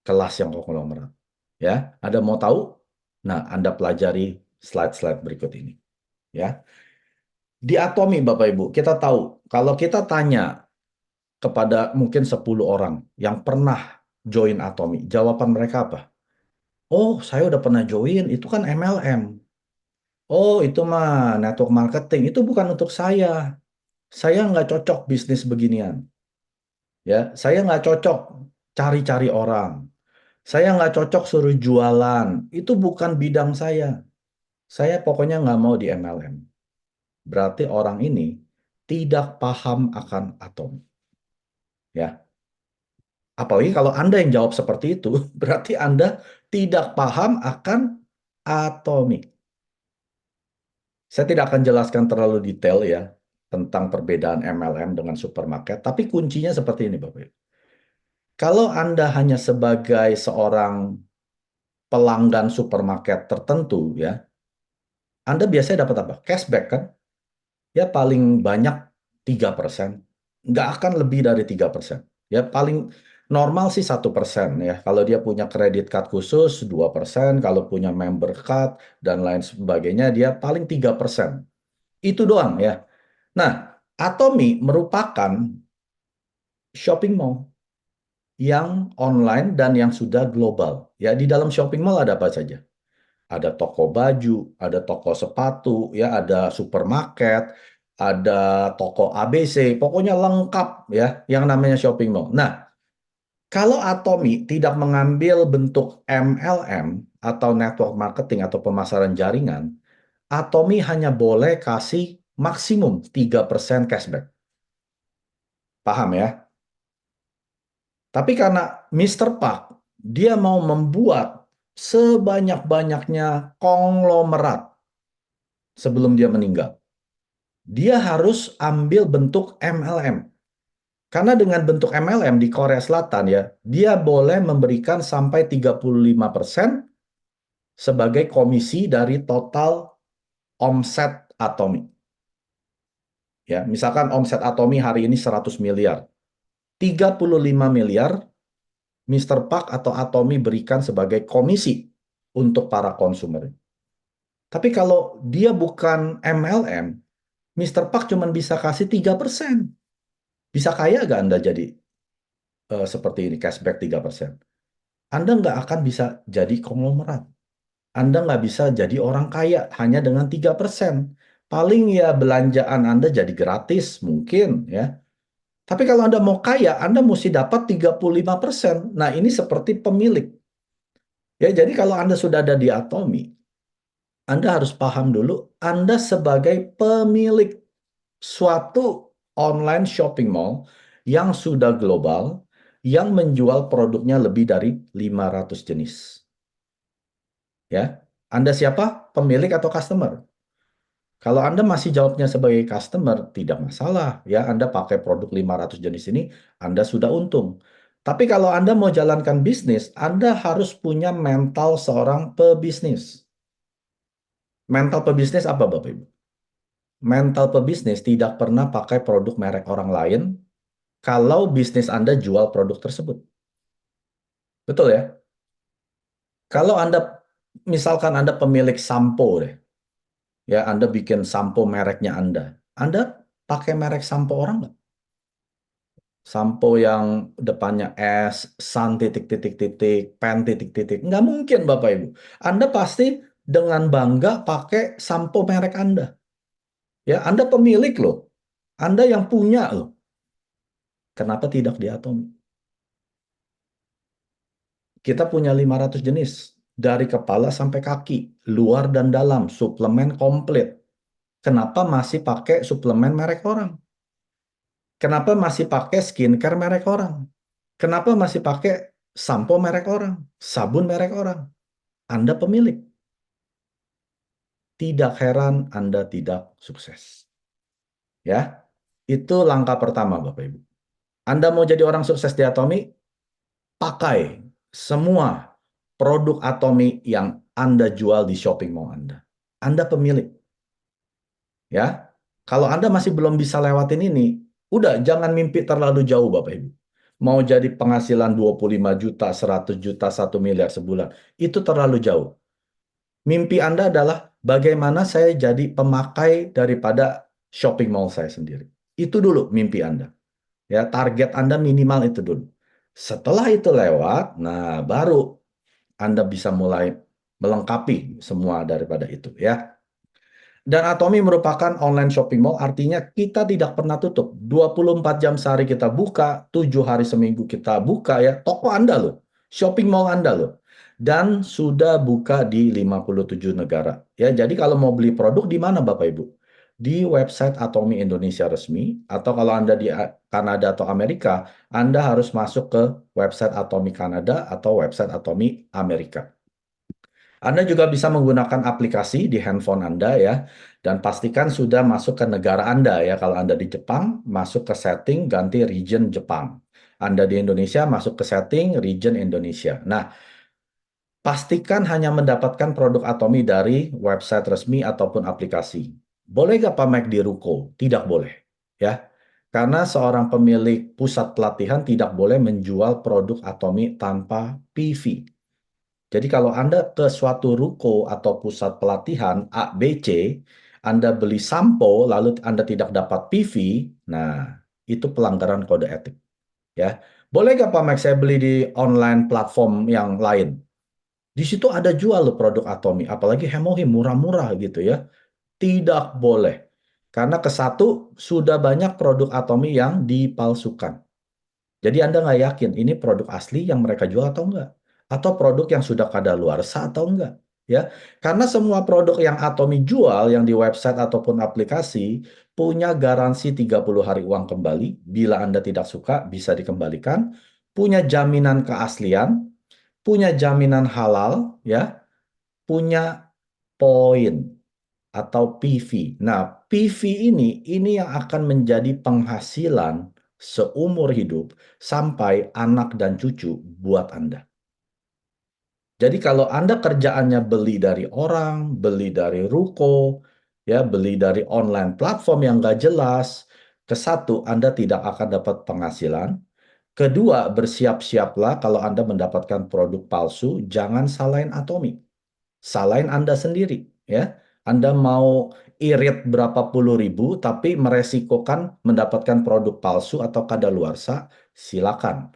kelas yang konglomerat. Ya, Anda mau tahu? Nah, Anda pelajari slide-slide berikut ini. Ya, di Atomi, Bapak Ibu, kita tahu kalau kita tanya kepada mungkin 10 orang yang pernah join Atomi, jawaban mereka apa? Oh, saya udah pernah join, itu kan MLM. Oh, itu mah network marketing, itu bukan untuk saya. Saya nggak cocok bisnis beginian. Ya, saya nggak cocok cari-cari orang. Saya nggak cocok suruh jualan. Itu bukan bidang saya. Saya pokoknya nggak mau di MLM. Berarti orang ini tidak paham akan atom. Ya, apalagi kalau Anda yang jawab seperti itu, berarti Anda tidak paham akan atomi. Saya tidak akan jelaskan terlalu detail ya tentang perbedaan MLM dengan supermarket, tapi kuncinya seperti ini, Bapak Ibu. Kalau Anda hanya sebagai seorang pelanggan supermarket tertentu ya, Anda biasanya dapat apa? Cashback kan? Ya paling banyak 3%. Nggak akan lebih dari 3%. Ya paling normal sih 1% ya. Kalau dia punya kredit card khusus 2%, kalau punya member card dan lain sebagainya dia paling 3%. Itu doang ya. Nah, Atomi merupakan shopping mall yang online dan yang sudah global. Ya, di dalam shopping mall ada apa saja? Ada toko baju, ada toko sepatu, ya, ada supermarket, ada toko ABC, pokoknya lengkap ya yang namanya shopping mall. Nah, kalau Atomi tidak mengambil bentuk MLM atau network marketing atau pemasaran jaringan, Atomi hanya boleh kasih maksimum 3% cashback. Paham ya? Tapi karena Mr. Park, dia mau membuat sebanyak-banyaknya konglomerat sebelum dia meninggal. Dia harus ambil bentuk MLM. Karena dengan bentuk MLM di Korea Selatan ya, dia boleh memberikan sampai 35% sebagai komisi dari total omset Atomi. Ya, misalkan omset Atomi hari ini 100 miliar. 35 miliar Mr. Park atau Atomi berikan sebagai komisi untuk para konsumer. Tapi kalau dia bukan MLM, Mr. Park cuma bisa kasih 3%. Bisa kaya nggak Anda jadi seperti ini, cashback 3%? Anda nggak akan bisa jadi konglomerat. Anda nggak bisa jadi orang kaya hanya dengan 3%. Paling ya belanjaan Anda jadi gratis mungkin ya. Tapi kalau Anda mau kaya, Anda mesti dapat 35%. Nah, ini seperti pemilik. Ya, jadi kalau Anda sudah ada di Atomi, Anda harus paham dulu, Anda sebagai pemilik suatu online shopping mall yang sudah global, yang menjual produknya lebih dari 500 jenis. Ya, Anda siapa? Pemilik atau customer? Kalau Anda masih jawabnya sebagai customer, tidak masalah. Ya, Anda pakai produk 500 jenis ini, Anda sudah untung. Tapi kalau Anda mau jalankan bisnis, Anda harus punya mental seorang pebisnis. Mental pebisnis apa, Bapak Ibu? Mental pebisnis tidak pernah pakai produk merek orang lain kalau bisnis Anda jual produk tersebut. Betul ya? Kalau Anda, misalkan Anda pemilik sampo deh, ya Anda bikin sampo mereknya Anda pakai merek sampo orang nggak? Sampo yang depannya S, Sun titik-titik-titik, Pen titik-titik. Nggak mungkin Bapak Ibu. Anda pasti dengan bangga pakai sampo merek Anda. Ya, Anda pemilik loh. Anda yang punya loh. Kenapa tidak di Atom? Kita punya 500 jenis. Dari kepala sampai kaki. Luar dan dalam. Suplemen komplit. Kenapa masih pakai suplemen merek orang? Kenapa masih pakai skincare merek orang? Kenapa masih pakai sampo merek orang? Sabun merek orang? Anda pemilik. Tidak heran Anda tidak sukses. Ya, itu langkah pertama Bapak Ibu. Anda mau jadi orang sukses di Atomi? Pakai. Semua produk Atomi yang Anda jual di shopping mall Anda pemilik. Ya, kalau Anda masih belum bisa lewatin ini, udah jangan mimpi terlalu jauh Bapak Ibu. Mau jadi penghasilan 25 juta, 100 juta, 1 miliar sebulan, itu terlalu jauh. Mimpi Anda adalah bagaimana saya jadi pemakai daripada shopping mall saya sendiri. Itu dulu mimpi Anda. Ya, target Anda minimal itu dulu. Setelah itu lewat, nah baru Anda bisa mulai melengkapi semua daripada itu ya. Dan Atomi merupakan online shopping mall, artinya kita tidak pernah tutup. 24 jam sehari kita buka, 7 hari seminggu kita buka ya. Toko Anda loh, shopping mall Anda loh. Dan sudah buka di 57 negara. Ya, jadi kalau mau beli produk di mana Bapak Ibu? Di website Atomi Indonesia resmi, atau kalau Anda di Kanada atau Amerika, Anda harus masuk ke website Atomi Kanada atau website Atomi Amerika. Anda juga bisa menggunakan aplikasi di handphone Anda ya, dan pastikan sudah masuk ke negara Anda ya. Kalau Anda di Jepang, masuk ke setting ganti region Jepang. Anda di Indonesia, masuk ke setting region Indonesia. Nah, pastikan hanya mendapatkan produk Atomi dari website resmi ataupun aplikasi. Boleh nggak pamer di ruko? Tidak boleh ya. Karena seorang pemilik pusat pelatihan tidak boleh menjual produk Atomi tanpa PV. Jadi kalau Anda ke suatu ruko atau pusat pelatihan A, B, C, Anda beli sampo lalu Anda tidak dapat PV, nah itu pelanggaran kode etik. Ya, boleh nggak Pak Max saya beli di online platform yang lain? Di situ ada jual loh produk Atomi, apalagi Hemohim murah-murah gitu ya. Tidak boleh. Karena ke satu sudah banyak produk Atomi yang dipalsukan. Jadi Anda nggak yakin ini produk asli yang mereka jual atau enggak? Atau produk yang sudah kadaluarsa atau enggak? Ya, karena semua produk yang Atomi jual yang di website ataupun aplikasi punya garansi 30 hari uang kembali. Bila Anda tidak suka bisa dikembalikan. Punya jaminan keaslian, punya jaminan halal, ya, punya poin atau PV. Nah, PV ini yang akan menjadi penghasilan seumur hidup sampai anak dan cucu buat Anda. Jadi kalau Anda kerjaannya beli dari orang, beli dari ruko, ya, beli dari online platform yang nggak jelas, ke satu Anda tidak akan dapat penghasilan. Kedua, bersiap-siaplah kalau Anda mendapatkan produk palsu, jangan salahin Atomi. Salahin Anda sendiri, ya. Anda mau irit berapa puluh ribu, tapi meresikokan mendapatkan produk palsu atau kadaluarsa, silakan.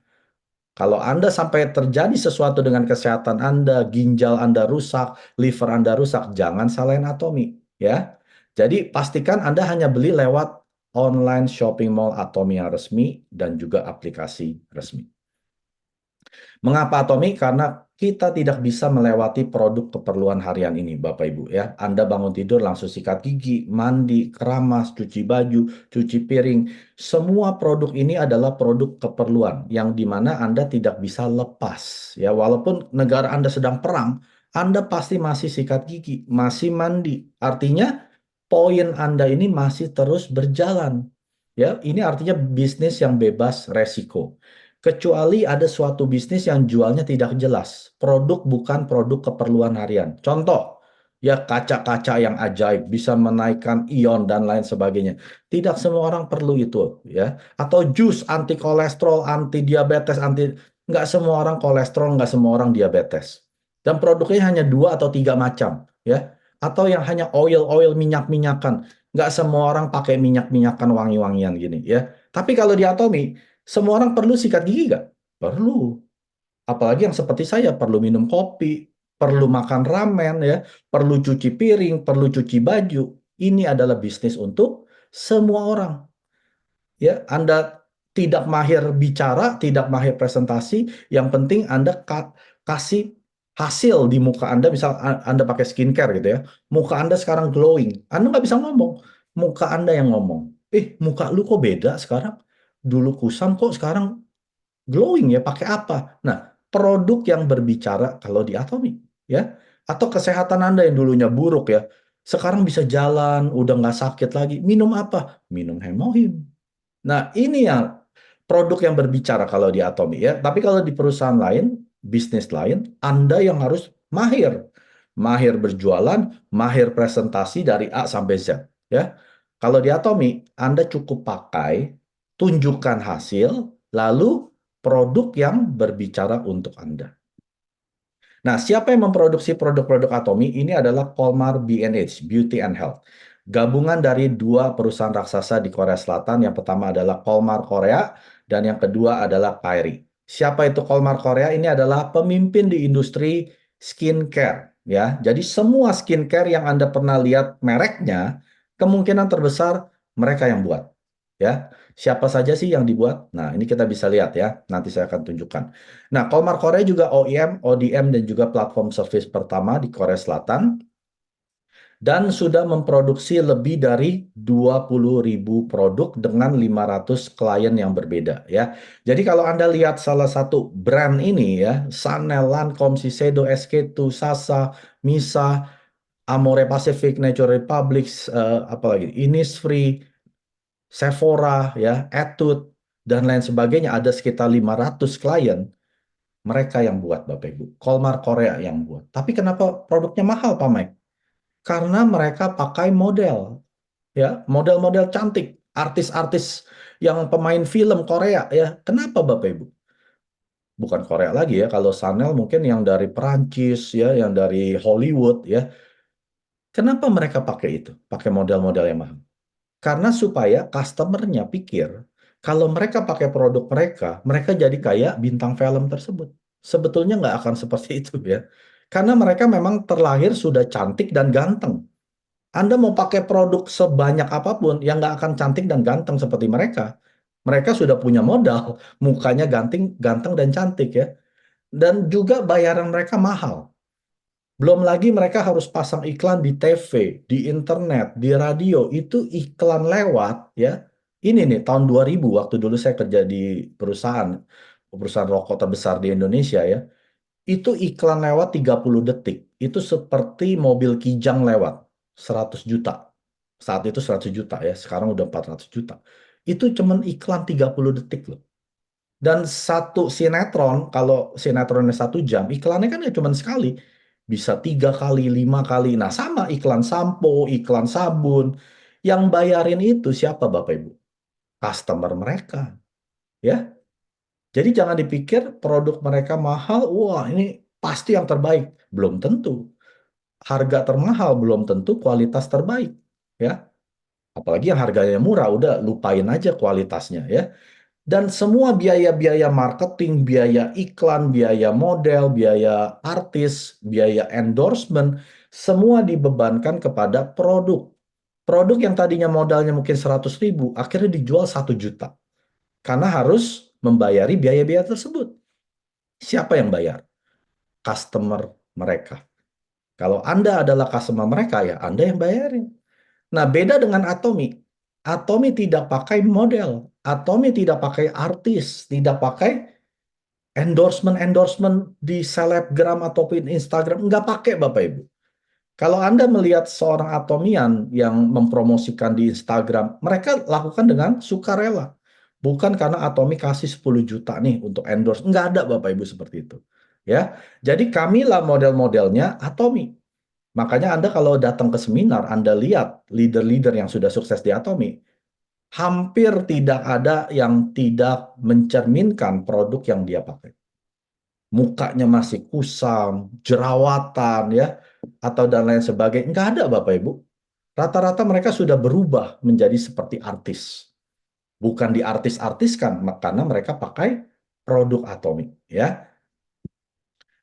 Kalau Anda sampai terjadi sesuatu dengan kesehatan Anda, ginjal Anda rusak, liver Anda rusak, jangan salahin Atomi, ya. Jadi pastikan Anda hanya beli lewat online shopping mall Atomi yang resmi dan juga aplikasi resmi. Mengapa Atomi? Karena kita tidak bisa melewati produk keperluan harian ini, Bapak Ibu ya. Anda bangun tidur langsung sikat gigi, mandi, keramas, cuci baju, cuci piring. Semua produk ini adalah produk keperluan yang dimana Anda tidak bisa lepas ya. Walaupun negara Anda sedang perang, Anda pasti masih sikat gigi, masih mandi. Artinya poin Anda ini masih terus berjalan. Ya, ini artinya bisnis yang bebas resiko. Kecuali ada suatu bisnis yang jualnya tidak jelas. Produk bukan produk keperluan harian. Contoh, ya kaca-kaca yang ajaib bisa menaikkan ion dan lain sebagainya. Tidak semua orang perlu itu, ya. Atau jus anti kolesterol, anti diabetes, nggak semua orang kolesterol, nggak semua orang diabetes. Dan produknya hanya 2 atau 3 macam, ya. Atau yang hanya oil minyak-minyakan. Nggak semua orang pakai minyak-minyakan wangi-wangian gini, ya. Tapi kalau di Atomi, semua orang perlu sikat gigi nggak? Perlu. Apalagi yang seperti saya perlu minum kopi, perlu makan ramen ya, perlu cuci piring, perlu cuci baju. Ini adalah bisnis untuk semua orang. Ya, Anda tidak mahir bicara, tidak mahir presentasi, yang penting Anda kasih hasil di muka Anda, misal Anda pakai skincare gitu ya, muka Anda sekarang glowing, Anda nggak bisa ngomong, muka Anda yang ngomong. Muka lu kok beda sekarang? Dulu kusam kok sekarang glowing ya, pakai apa? Nah, produk yang berbicara kalau di Atomi, ya. Atau kesehatan Anda yang dulunya buruk ya, sekarang bisa jalan, udah nggak sakit lagi. Minum apa? Minum Hemohim. Nah, ini yang produk yang berbicara kalau di Atomi ya. Tapi kalau di perusahaan lain, bisnis lain, Anda yang harus mahir. Mahir berjualan, mahir presentasi dari A sampai Z. Ya. Kalau di Atomi, Anda cukup pakai, tunjukkan hasil, lalu produk yang berbicara untuk Anda. Nah, siapa yang memproduksi produk-produk Atomi? Ini adalah Colmar B&H, Beauty and Health. Gabungan dari dua perusahaan raksasa di Korea Selatan. Yang pertama adalah Colmar Korea, dan yang kedua adalah Kyrie. Siapa itu Colmar Korea? Ini adalah pemimpin di industri skincare. Ya, jadi semua skincare yang Anda pernah lihat mereknya, kemungkinan terbesar mereka yang buat. Ya, siapa saja sih yang dibuat? Nah, ini kita bisa lihat ya. Nanti saya akan tunjukkan. Nah, Kolmar Korea juga OEM, ODM, dan juga platform service pertama di Korea Selatan dan sudah memproduksi lebih dari 20.000 produk dengan 500 klien yang berbeda ya. Jadi kalau Anda lihat salah satu brand ini ya, Chanel, Lancome, Shiseido, SK2, Sasa, Misa, Amore Pacific, Nature Republic, apalagi Innisfree, Sephora ya, Etude dan lain sebagainya, ada sekitar 500 klien. Mereka yang buat, Bapak Ibu. Kolmar Korea yang buat. Tapi kenapa produknya mahal, Pak Mike? Karena mereka pakai model, ya, model-model cantik, artis-artis yang pemain film Korea, ya. Kenapa, Bapak Ibu? Bukan Korea lagi ya. Kalau Chanel mungkin yang dari Perancis, ya, yang dari Hollywood, ya. Kenapa mereka pakai itu? Pakai model-model yang mahal. Karena supaya customer-nya pikir kalau mereka pakai produk mereka, mereka jadi kayak bintang film tersebut. Sebetulnya nggak akan seperti itu ya. Karena mereka memang terlahir sudah cantik dan ganteng. Anda mau pakai produk sebanyak apapun yang nggak akan cantik dan ganteng seperti mereka. Mereka sudah punya modal, mukanya ganteng, ganteng dan cantik ya. Dan juga bayaran mereka mahal. Belum lagi mereka harus pasang iklan di TV, di internet, di radio, itu iklan lewat ya. Ini nih tahun 2000 waktu dulu saya kerja di perusahaan rokok terbesar di Indonesia ya. Itu iklan lewat 30 detik. Itu seperti mobil Kijang lewat 100 juta. Saat itu 100 juta ya, sekarang udah 400 juta. Itu cuman iklan 30 detik loh. Dan satu sinetron, kalau sinetronnya 1 jam, iklannya kan ya cuma sekali. Bisa 3 kali, 5 kali. Nah sama iklan sampo, iklan sabun. Yang bayarin itu siapa Bapak Ibu? Customer mereka. Ya, jadi jangan dipikir produk mereka mahal, wah ini pasti yang terbaik. Belum tentu. Harga termahal belum tentu kualitas terbaik. Ya, apalagi yang harganya murah, udah lupain aja kualitasnya ya. Dan semua biaya-biaya marketing, biaya iklan, biaya model, biaya artis, biaya endorsement, semua dibebankan kepada produk. Produk yang tadinya modalnya mungkin 100.000, akhirnya dijual 1 juta. Karena harus membayari biaya-biaya tersebut. Siapa yang bayar? Customer mereka. Kalau Anda adalah customer mereka, ya Anda yang bayarin. Nah, beda dengan Atomi. Atomi tidak pakai model. Atomi tidak pakai artis, tidak pakai endorsement-endorsement di selebgram ataupun Instagram. Nggak pakai, Bapak Ibu. Kalau Anda melihat seorang Atomian yang mempromosikan di Instagram, mereka lakukan dengan sukarela. Bukan karena Atomi kasih 10 juta nih untuk endorse. Nggak ada Bapak Ibu seperti itu. Ya, jadi kamilah model-modelnya Atomi. Makanya Anda kalau datang ke seminar, Anda lihat leader-leader yang sudah sukses di Atomi, hampir tidak ada yang tidak mencerminkan produk yang dia pakai. Mukanya masih kusam, jerawatan ya, atau dan lain sebagainya. Nggak ada Bapak Ibu. Rata-rata mereka sudah berubah menjadi seperti artis. Bukan diartis-artiskan, karena mereka pakai produk Atomic ya.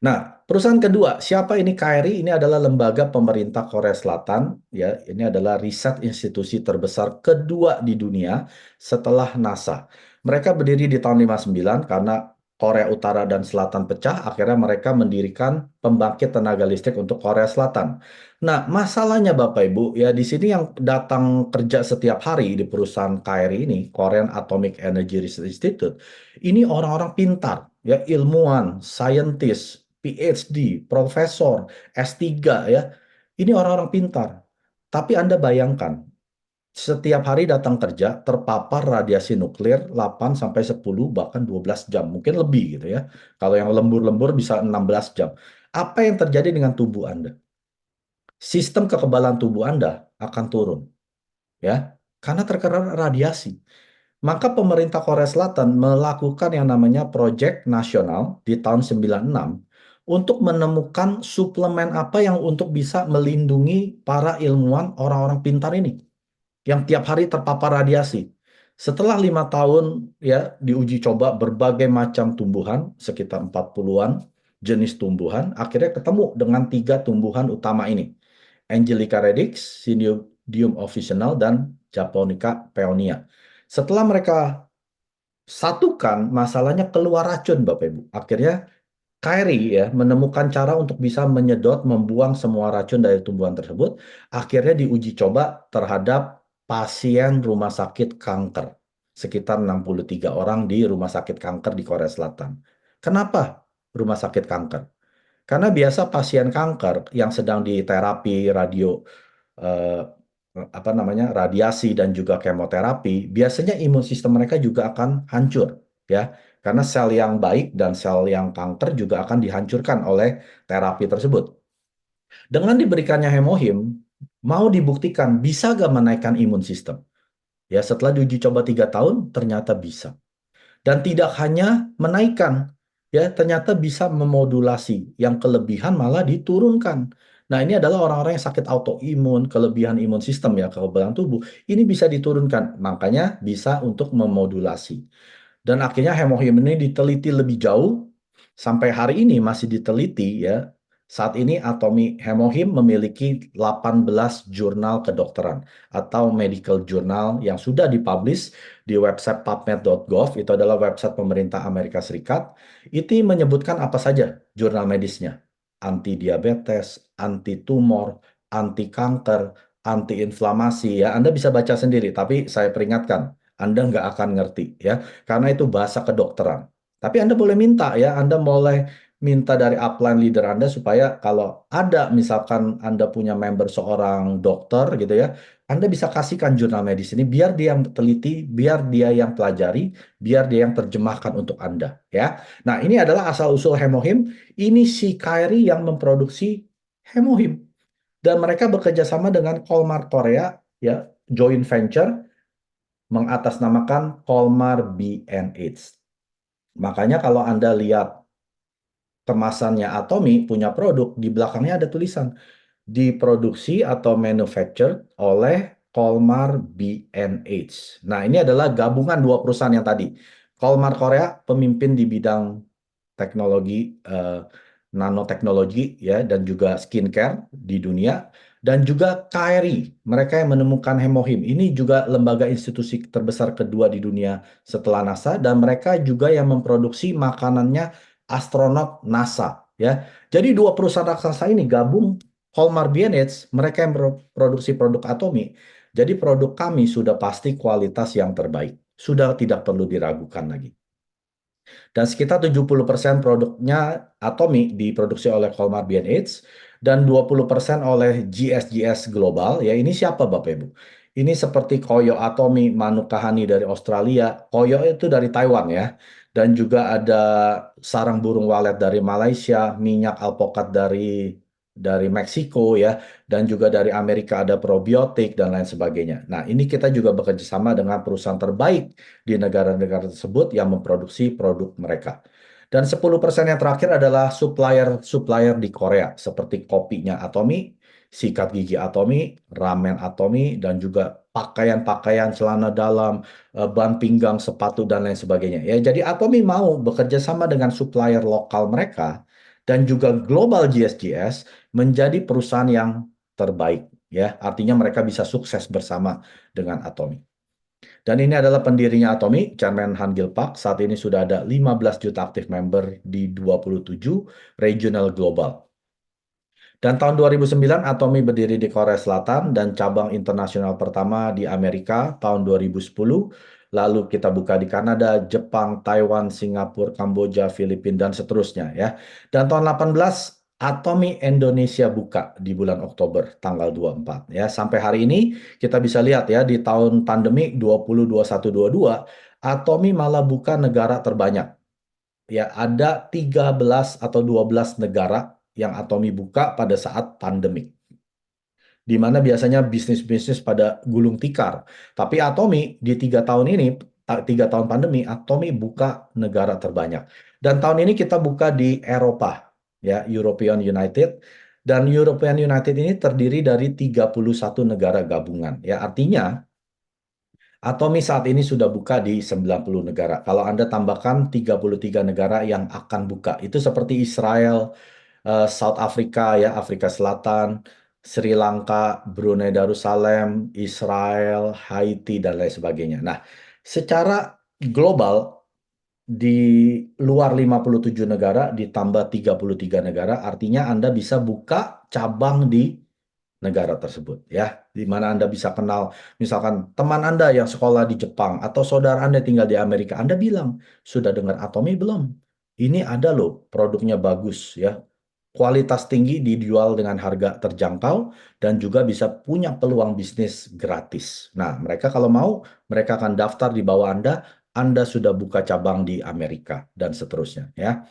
Nah, perusahaan kedua, siapa ini Kyrie? Ini adalah lembaga pemerintah Korea Selatan, ya. Ini adalah riset institusi terbesar kedua di dunia setelah NASA. Mereka berdiri di tahun 59 karena Korea Utara dan Selatan pecah, akhirnya mereka mendirikan pembangkit tenaga listrik untuk Korea Selatan. Nah, masalahnya Bapak Ibu, ya di sini yang datang kerja setiap hari di perusahaan Kyrie ini, Korean Atomic Energy Research Institute, ini orang-orang pintar, ya ilmuwan, saintis, PhD, profesor, S3 ya. Ini orang-orang pintar. Tapi Anda bayangkan, setiap hari datang kerja terpapar radiasi nuklir 8 sampai 10 bahkan 12 jam, mungkin lebih gitu ya. Kalau yang lembur-lembur bisa 16 jam. Apa yang terjadi dengan tubuh Anda? Sistem kekebalan tubuh Anda akan turun ya karena terkena radiasi. Maka pemerintah Korea Selatan melakukan yang namanya proyek nasional di tahun 96 untuk menemukan suplemen apa yang untuk bisa melindungi para ilmuwan orang-orang pintar ini yang tiap hari terpapar radiasi. Setelah 5 tahun ya diuji coba berbagai macam tumbuhan, sekitar 40-an jenis tumbuhan, akhirnya ketemu dengan 3 tumbuhan utama ini. Angelica radix, Synodium officinal, dan Japonica peonia. Setelah mereka satukan, masalahnya keluar racun, Bapak Ibu. Akhirnya Kyrie ya menemukan cara untuk bisa menyedot, membuang semua racun dari tumbuhan tersebut. Akhirnya diuji coba terhadap pasien rumah sakit kanker. Sekitar 63 orang di rumah sakit kanker di Korea Selatan. Kenapa rumah sakit kanker? Karena biasa pasien kanker yang sedang diterapi radio eh, apa namanya radiasi dan juga kemoterapi, biasanya imun sistem mereka juga akan hancur ya. Karena sel yang baik dan sel yang kanker juga akan dihancurkan oleh terapi tersebut. Dengan diberikannya hemohim, mau dibuktikan bisa gak menaikkan imun sistem? Ya, setelah diuji coba 3 tahun, ternyata bisa. Dan tidak hanya menaikkan, ya ternyata bisa memodulasi. Yang kelebihan malah diturunkan. Nah, ini adalah orang-orang yang sakit autoimun, kelebihan imun sistem ya, kekebalan tubuh. Ini bisa diturunkan, makanya bisa untuk memodulasi. Dan akhirnya hemohim ini diteliti lebih jauh, sampai hari ini masih diteliti ya. Saat ini Atomi Hemohim memiliki 18 jurnal kedokteran atau medical journal yang sudah dipublish di website pubmed.gov, itu adalah website pemerintah Amerika Serikat. Itu menyebutkan apa saja jurnal medisnya. Anti diabetes, anti tumor, anti kanker, anti inflamasi ya. Anda bisa baca sendiri, tapi saya peringatkan, Anda nggak akan ngerti ya karena itu bahasa kedokteran. Tapi Anda boleh minta ya, Anda boleh minta dari upline leader Anda supaya kalau ada misalkan Anda punya member seorang dokter gitu ya, Anda bisa kasihkan jurnal medis ini biar dia yang teliti, biar dia yang pelajari, biar dia yang terjemahkan untuk Anda ya. Nah, ini adalah asal-usul hemohim. Ini si Kyrie yang memproduksi hemohim dan mereka bekerja sama dengan Colmar Korea ya, joint venture mengatasnamakan Colmar B&H. Makanya kalau Anda lihat kemasannya Atomy punya produk, di belakangnya ada tulisan diproduksi atau manufactured oleh Colmar B&H. Nah, ini adalah gabungan 2 perusahaan yang tadi. Colmar Korea pemimpin di bidang teknologi nanoteknologi ya dan juga skincare di dunia dan juga KRI mereka yang menemukan hemohim ini juga lembaga institusi terbesar kedua di dunia setelah NASA dan mereka juga yang memproduksi makanannya astronot NASA ya. Jadi 2 perusahaan raksasa ini gabung Hallmark B&H mereka yang produksi produk Atomi. Jadi produk kami sudah pasti kualitas yang terbaik. Sudah tidak perlu diragukan lagi. Dan sekitar 70% produknya Atomy diproduksi oleh Colmar B&H dan 20% oleh GSGS Global. Ya ini siapa Bapak Ibu? Ini seperti Koyo Atomy, Manukahani dari Australia, Koyo itu dari Taiwan ya. Dan juga ada sarang burung walet dari Malaysia, minyak alpukat dari Meksiko ya, dan juga dari Amerika ada probiotik dan lain sebagainya. Nah, ini kita juga bekerja sama dengan perusahaan terbaik di negara-negara tersebut yang memproduksi produk mereka. Dan 10% yang terakhir adalah supplier-supplier di Korea, seperti kopinya Atomy, sikat gigi Atomy, ramen Atomy, dan juga pakaian-pakaian, celana dalam, ban pinggang, sepatu, dan lain sebagainya. Ya, jadi Atomy mau bekerja sama dengan supplier lokal mereka dan juga global GSGS menjadi perusahaan yang terbaik. Ya, artinya mereka bisa sukses bersama dengan Atomy. Dan ini adalah pendirinya Atomy, Chairman Han Gil Pak. Saat ini sudah ada 15 juta aktif member di 27 regional global. Dan tahun 2009 Atomy berdiri di Korea Selatan dan cabang internasional pertama di Amerika tahun 2010. Lalu kita buka di Kanada, Jepang, Taiwan, Singapura, Kamboja, Filipina, dan seterusnya ya. Dan tahun 18 Atomi Indonesia buka di bulan Oktober tanggal 24 ya. Sampai hari ini kita bisa lihat ya di tahun pandemi 2021-22 Atomi malah buka negara terbanyak. Ya, ada 13 atau 12 negara yang Atomi buka pada saat pandemi. Di mana biasanya bisnis-bisnis pada gulung tikar. Tapi Atomi di 3 tahun ini, 3 tahun pandemi, Atomi buka negara terbanyak. Dan tahun ini kita buka di Eropa, ya, European United. Dan European United ini terdiri dari 31 negara gabungan. Ya, artinya Atomi saat ini sudah buka di 90 negara. Kalau Anda tambahkan 33 negara yang akan buka, itu seperti Israel, South Africa ya, Afrika Selatan, Sri Lanka, Brunei Darussalam, Israel, Haiti dan lain sebagainya. Nah, secara global di luar 57 negara ditambah 33 negara, artinya Anda bisa buka cabang di negara tersebut ya, di mana Anda bisa kenal misalkan teman Anda yang sekolah di Jepang atau saudara Anda tinggal di Amerika, Anda bilang, "Sudah dengar Atomi belum? Ini ada loh, produknya bagus ya, kualitas tinggi dijual dengan harga terjangkau dan juga bisa punya peluang bisnis gratis." Nah, mereka kalau mau, mereka akan daftar di bawah Anda sudah buka cabang di Amerika dan seterusnya ya.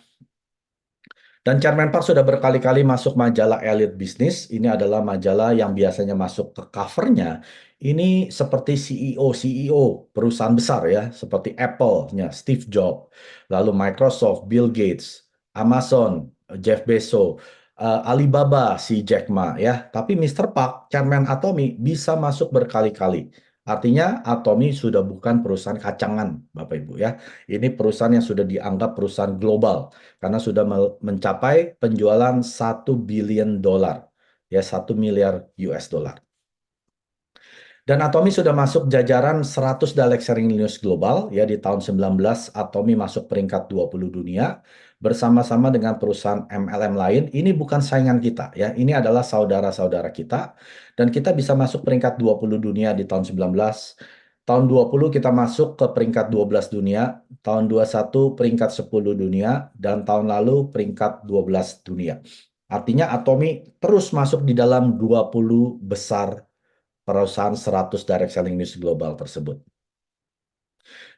Dan Chairman Park sudah berkali-kali masuk majalah Elite Business. Ini adalah majalah yang biasanya masuk ke covernya. Ini seperti CEO-CEO perusahaan besar ya, seperti Apple-nya Steve Jobs, lalu Microsoft, Bill Gates, Amazon, Jeff Bezos, Alibaba si Jack Ma ya. Tapi Mr. Park, Chairman Atomi bisa masuk berkali-kali. Artinya Atomi sudah bukan perusahaan kacangan, Bapak Ibu ya. Ini perusahaan yang sudah dianggap perusahaan global karena sudah mencapai penjualan 1 billion dolar, ya 1 miliar US dollar. Dan Atomi sudah masuk jajaran 100 Direct Sharing News Global, ya di tahun 19 Atomi masuk peringkat 20 dunia bersama-sama dengan perusahaan MLM lain. Ini bukan saingan kita ya, ini adalah saudara-saudara kita dan kita bisa masuk peringkat 20 dunia di tahun 19. Tahun 20 kita masuk ke peringkat 12 dunia, tahun 21 peringkat 10 dunia, dan tahun lalu peringkat 12 dunia. Artinya Atomi terus masuk di dalam 20 besar perusahaan 100 direct selling news global tersebut.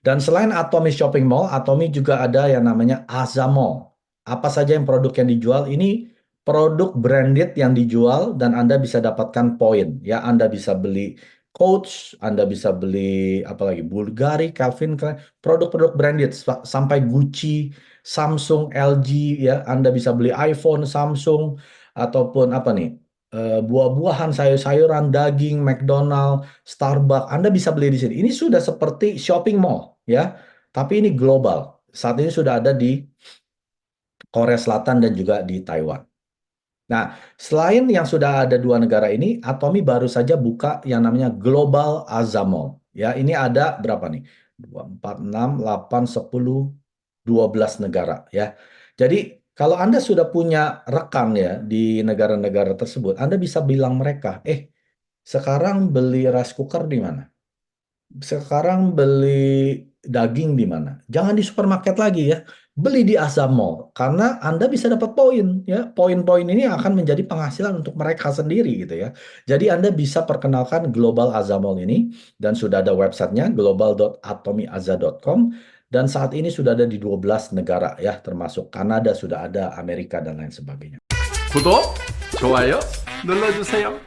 Dan selain Atomi Shopping Mall, Atomi juga ada yang namanya Aza Mall. Apa saja yang produk yang dijual? Ini produk branded yang dijual dan Anda bisa dapatkan poin. Ya, Anda bisa beli Coach, Anda bisa beli apalagi Bulgari, Calvin Klein, produk-produk branded sampai Gucci, Samsung, LG ya. Anda bisa beli iPhone, Samsung ataupun apa nih? Buah-buahan, sayur-sayuran, daging, McDonald, Starbucks, Anda bisa beli di sini. Ini sudah seperti shopping mall, ya. Tapi ini global. Saat ini sudah ada di Korea Selatan dan juga di Taiwan. Nah, selain yang sudah ada 2 negara ini, Atomi baru saja buka yang namanya Global Aza Mall. Ya, ini ada berapa nih? 2, 4, 6, 8, 10, 12 negara ya. Jadi kalau Anda sudah punya rekan ya di negara-negara tersebut, Anda bisa bilang mereka, sekarang beli rice cooker di mana? Sekarang beli daging di mana? Jangan di supermarket lagi ya. Beli di Azam Mall karena Anda bisa dapat poin ya. Poin-poin ini akan menjadi penghasilan untuk mereka sendiri gitu ya. Jadi Anda bisa perkenalkan Global Azam Mall ini dan sudah ada websitenya global.atomiaza.com dan saat ini sudah ada di 12 negara ya termasuk Kanada sudah ada, Amerika dan lain sebagainya. 구독, 좋아요 눌러주세요.